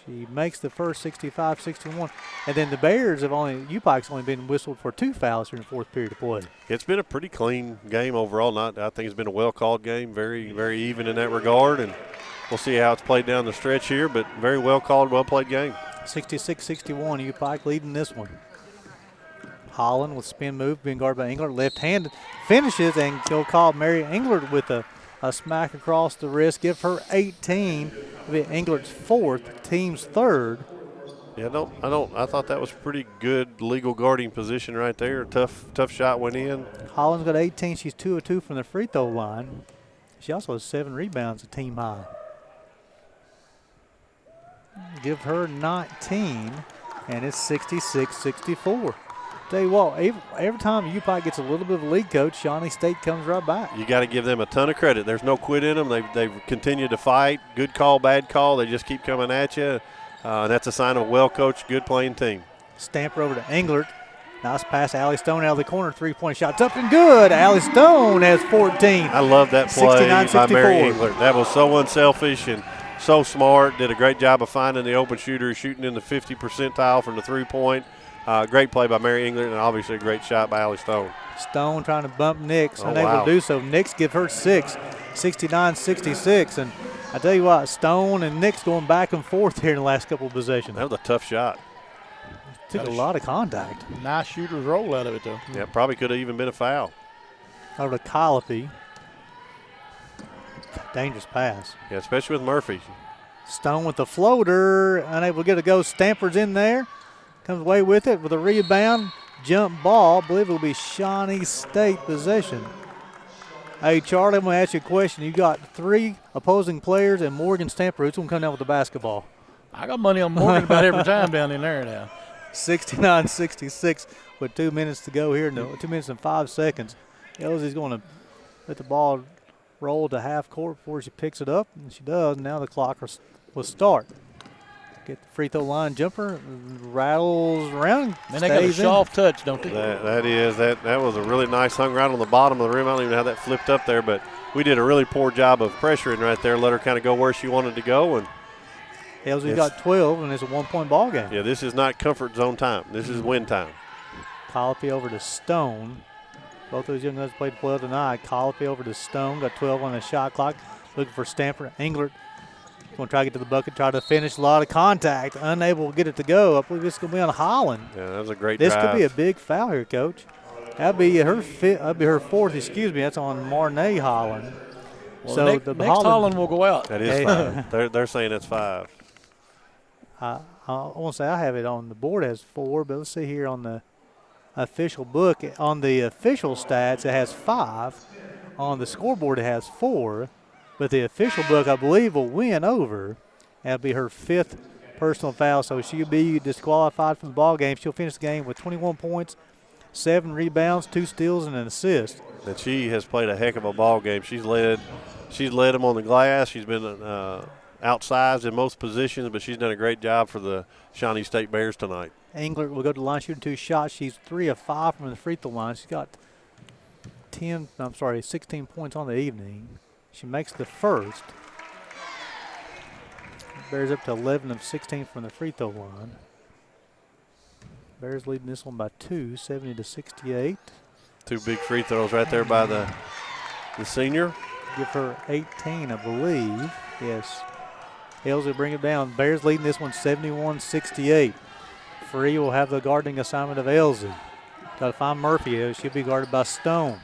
She makes the first 65-61. And then the Bears UPIKE's only been whistled for 2 fouls here in the 4th period of play. It's been a pretty clean game overall. I think it's been a well-called game, very, very even in that regard. And we'll see how it's played down the stretch here, but very well-called, well-played game. 66-61, UPIKE leading this one. Holland with spin move, being guarded by Englert. Left-handed finishes, and he'll call Mary Englert with a smack across the wrist. Give her 18. It'll be Englert's 4th, team's 3rd. Yeah, I thought that was pretty good legal guarding position right there. Tough shot went in. Holland's got 18. She's 2 of 2 from the free throw line. She also has 7 rebounds, a team high. Give her 19, and it's 66-64. Tell you what, every time UPIKE gets a little bit of a lead, Coach, Shawnee State comes right back. You got to give them a ton of credit. There's no quit in them. They've continued to fight. Good call, bad call. They just keep coming at you. And that's a sign of a well-coached, good playing team. Stamper over to Englert. Nice pass, Allie Stone out of the corner. 3-point shot's up and good. Allie Stone has 14. I love that play by 69-64. Mary Englert. That was so unselfish and so smart. Did a great job of finding the open shooter, shooting in the 50 percentile from the 3-point. Great play by Mary Englert, and obviously a great shot by Allie Stone. Stone trying to bump Nix, Oh, unable wow. to do so. Nix give her 6, 69-66. And I tell you what, Stone and Nix going back and forth here in the last couple of possessions. That was a tough shot. Took a lot of contact. Nice shooter's roll out of it, though. Yeah, probably could have even been a foul. Over to Colopy. Dangerous pass. Yeah, especially with Murphy. Stone with the floater, unable to get a go. Stamper's in there. Comes away with it with a rebound. Jump ball. I believe it will be Shawnee State possession. Hey, Charlie, I'm going to ask you a question. You got 3 opposing players and Morgan Stamper. Who's going to come down with the basketball? I got money on Morgan about every time down in there now. 69-66 with 2 minutes to go here. No, 2 minutes and 5 seconds. Elsie's going to let the ball roll to half court before she picks it up, and she does. Now the clock will start. Get the free throw line jumper, rattles around. Then they got a soft touch, don't they? That was a really nice hung right on the bottom of the rim. I don't even know how that flipped up there, but we did a really poor job of pressuring right there, let her kind of go where she wanted to go. And Elsie got 12, and it's a 1-point ball game. Yeah, this is not comfort zone time. This is win time. Colopy over to Stone. Both those young guys played well tonight. Colopy over to Stone, got 12 on the shot clock. Looking for Stamper. Englert going to try to get to the bucket, try to finish. A lot of contact, unable to get it to go. I believe this is going to be on Holland. Yeah, that was a great This drive. could be a big foul here, Coach. That'd be her 4th. Excuse me. That's on Marnay Holland. Well, So next Holland will go out. That is 5. They're saying it's 5. I want to say I have it on the board as 4, but let's see here on the official book. On the official stats, it has 5. On the scoreboard, it has 4. But the official book, I believe, will win over. That'll be her 5th personal foul, so she'll be disqualified from the ball game. She'll finish the game with 21 points, 7 rebounds, 2 steals, and an assist. And she has played a heck of a ball game. She's led them on the glass. She's been outsized in most positions, but she's done a great job for the Shawnee State Bears tonight. Englert will go to the line shooting 2 shots. She's 3 of 5 from the free throw line. She's got 16 points on the evening. She makes the first. Bears up to 11 of 16 from the free throw line. Bears leading this one by 2, 70-68. 2 big free throws right there by the senior. Give her 18, I believe. Yes. Elsie bring it down. Bears leading this one 71-68. Free will have the guarding assignment of Elsie. Got to find Murphy. She'll be guarded by Stone.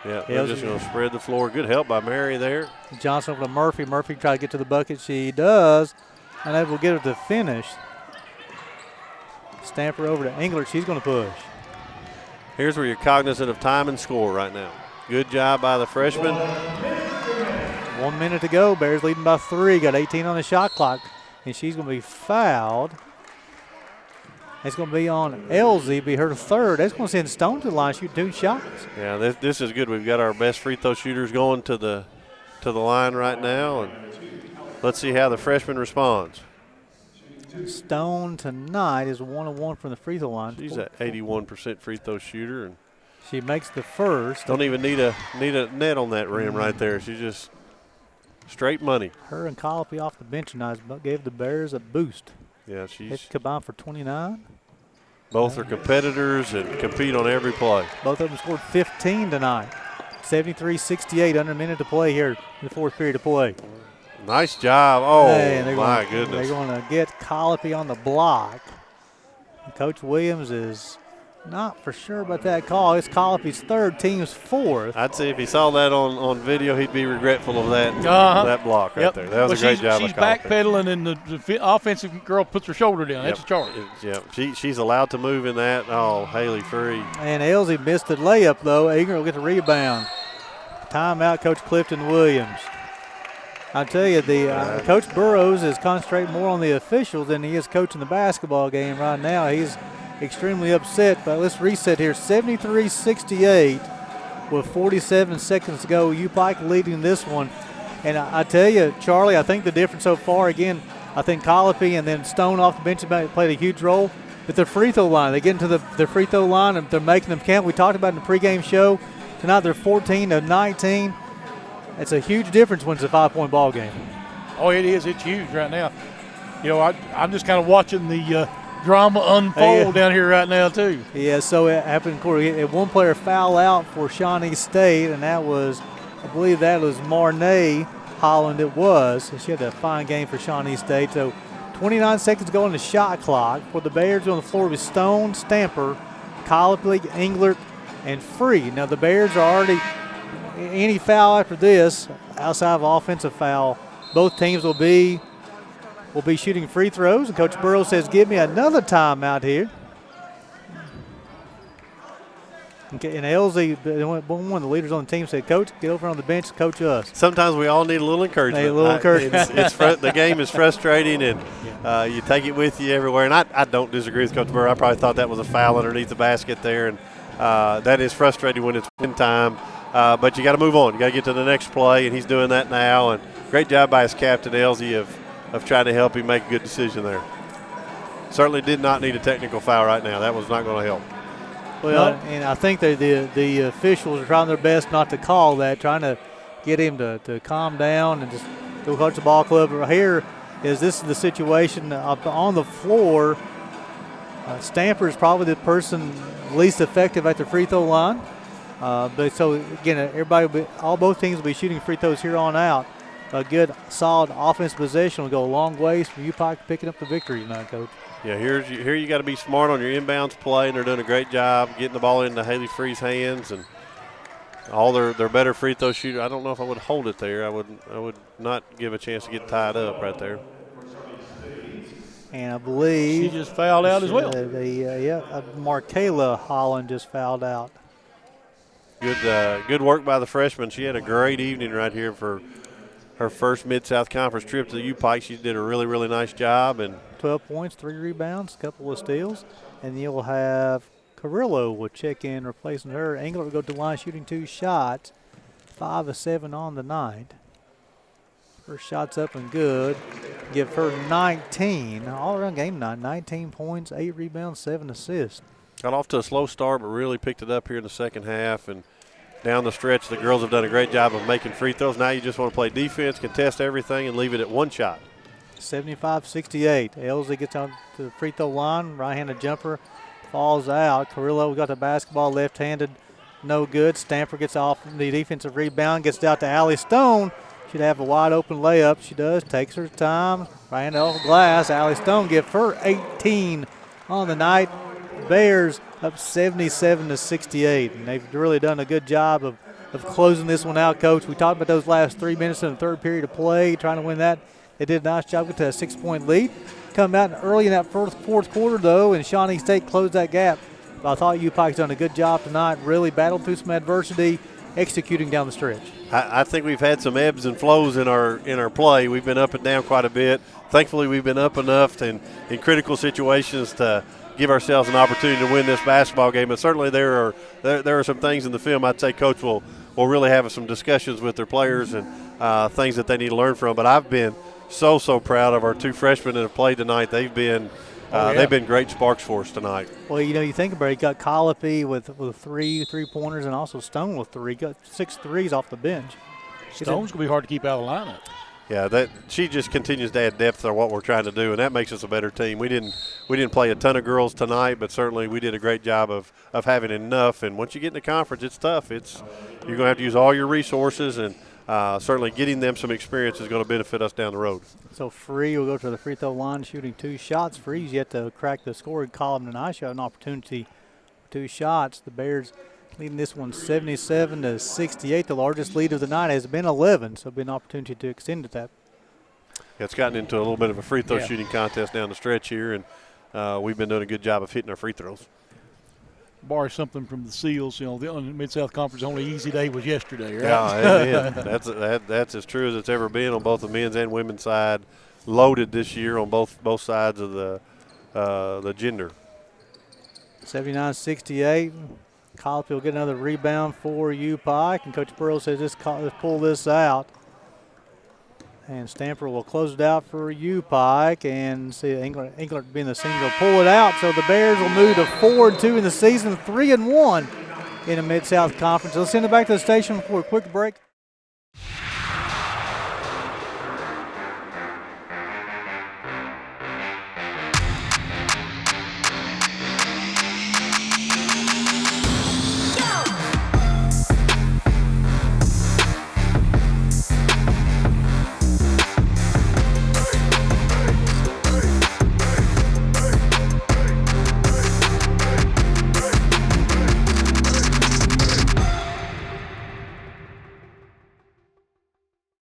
Yeah, they're just going to spread the floor. Good help by Mary there. Johnson over to Murphy. Murphy try to get to the bucket. She does. Unable to get her to finish. Stamper over to Englert. She's going to push. Here's where you're cognizant of time and score right now. Good job by the freshman. 1 minute to go. Bears leading by 3. Got 18 on the shot clock. And she's going to be fouled. It's going to be on Elsie, be her third. That's going to send Stone to the line, shoot 2 shots. Yeah, this is good. We've got our best free throw shooters going to the line right now, and let's see how the freshman responds. Stone tonight is 1 of 1 from the free throw line. She's an 81% free throw shooter, and she makes the first. Don't even need a net on that rim right there. She's just straight money. Her and Colopy off the bench tonight gave the Bears a boost. Yeah, she's hit combined for 29. Both are competitors and compete on every play. Both of them scored 15 tonight. 73-68, under a minute to play here in the fourth period of play. Nice job. Oh, my They're goodness. going to get Colopy on the block. Coach Williams is not for sure about that call. It's Colopy's third, team's fourth. I'd say if he saw that on video, he'd be regretful of that block right there. That was a great job. She's backpedaling, and the offensive girl puts her shoulder down. That's a charge. Yeah, she's allowed to move in that. Oh, Haley free. And Elsie missed the layup, though. Eager will get the rebound. Timeout, Coach Clifton Williams. I tell you, Coach Burrows is concentrating more on the officials than he is coaching the basketball game right now. He's extremely upset, but let's reset here. 73-68 with 47 seconds to go. UPIKE leading this one. And I tell you, Charlie, I think the difference so far, again, I think Colopy and then Stone off the bench played a huge role. But the free throw line, they get into the free throw line and they're making them count. We talked about in the pregame show. Tonight they're 14 to 19. It's a huge difference when it's a 5-point ball game. Oh, it is. It's huge right now. You know, I'm just kind of watching the drama unfold down here right now, too. Yeah, so it happened. Corey, one player foul out for Shawnee State, and that was, I believe that was Marnay Holland. It was. She had a fine game for Shawnee State. So 29 seconds to go on the shot clock. For the Bears on the floor with Stone, Stamper, Colopy, Englert, and Free. Now the Bears are already – any foul after this, outside of offensive foul, both teams will be shooting free throws. And Coach Burrows says, give me another timeout here. Okay, and Elsie, one of the leaders on the team, said, Coach, get over on the bench and coach us. Sometimes we all need a little encouragement. A little encouragement. The game is frustrating, and you take it with you everywhere. And I don't disagree with Coach Burrows. I probably thought that was a foul underneath the basket there, and that is frustrating when it's win time. But you got to move on. You got to get to the next play, and he's doing that now. And great job by his captain, Elsie, of trying to help him make a good decision there. Certainly did not need a technical foul right now. That was not going to help. Well, and I think the officials are trying their best not to call that, trying to get him to calm down and just go coach the ball club. Right here this is the situation on the floor. Stamper is probably the person least effective at the free throw line. But so again, both teams will be shooting free throws here on out. A good, solid offensive possession will go a long ways from UPIKE picking up the victory tonight, Coach. Yeah, here you got to be smart on your inbounds play, and they're doing a great job getting the ball into Haley Free's hands, and all their better free throw shooter. I don't know if I would hold it there. I would not give a chance to get tied up right there. And I believe she just fouled out as well. Markayla Holland just fouled out. Good work by the freshman. She had a great evening right here for her first Mid-South Conference trip to the UPIKE. She did a really, really nice job. And 12 points, 3 rebounds, a couple of steals. And you'll have Carrillo will check in, replacing her. Englert will go to the line shooting 2 shots, 5 of 7 on the night. First shot's up and good. Give her 19. All-around game night, 19 points, 8 rebounds, 7 assists. Got off to a slow start, but really picked it up here in the second half. And down the stretch, the girls have done a great job of making free throws. Now you just want to play defense, contest everything, and leave it at 1 shot. 75-68. Elsie gets on to the free throw line. Right-handed jumper falls out. Carrillo got the basketball left-handed. No good. Stamper gets off the defensive rebound, gets out to Allie Stone. She'd have a wide-open layup. She does. Takes her time. Right-handed off glass. Allie Stone give her 18 on the night. Bears up 77-68, and they've really done a good job of closing this one out, Coach. We talked about those last 3 minutes in the third period of play, trying to win that. They did a nice job with that 6-point lead. Come out early in that fourth quarter, though, and Shawnee State closed that gap. But I thought UPIKE's done a good job tonight, really battled through some adversity, executing down the stretch. I think we've had some ebbs and flows in our play. We've been up and down quite a bit. Thankfully, we've been up enough in critical situations to give ourselves an opportunity to win this basketball game. But certainly there are some things in the film I'd say Coach will really have some discussions with their players and things that they need to learn from. But I've been so proud of our two freshmen that have played tonight. They've been great sparks for us tonight. Well, you think about it. You got Colopy with three-pointers and also Stone with 3. Got 6 threes off the bench. Stone's going to be hard to keep out of the lineup. Yeah, she just continues to add depth to what we're trying to do, and that makes us a better team. We didn't play a ton of girls tonight, but certainly we did a great job of having enough. And once you get in the conference, it's tough. You're going to have to use all your resources, and certainly getting them some experience is going to benefit us down the road. So Free will go to the free throw line shooting 2 shots. Free's yet to crack the scoring column tonight. She had an opportunity for 2 shots. The Bears leading this one 77-68. The largest lead of the night has been 11, so it'll be an opportunity to extend it that. Yeah, it's gotten into a little bit of a free throw shooting contest down the stretch here, and we've been doing a good job of hitting our free throws. Bar something from the Seals, the Mid-South Conference only easy day was yesterday, right? Yeah, that's as true as it's ever been on both the men's and women's side. Loaded this year on both sides of the gender. 79-68. Colopy will get another rebound for UPIKE, and Coach Burrow says let's pull this out. And Stamper will close it out for UPIKE, and see Englert being the senior will pull it out. So the Bears will move to 4-2 in the season, 3-1 in the Mid-South Conference. Let's send it back to the station for a quick break.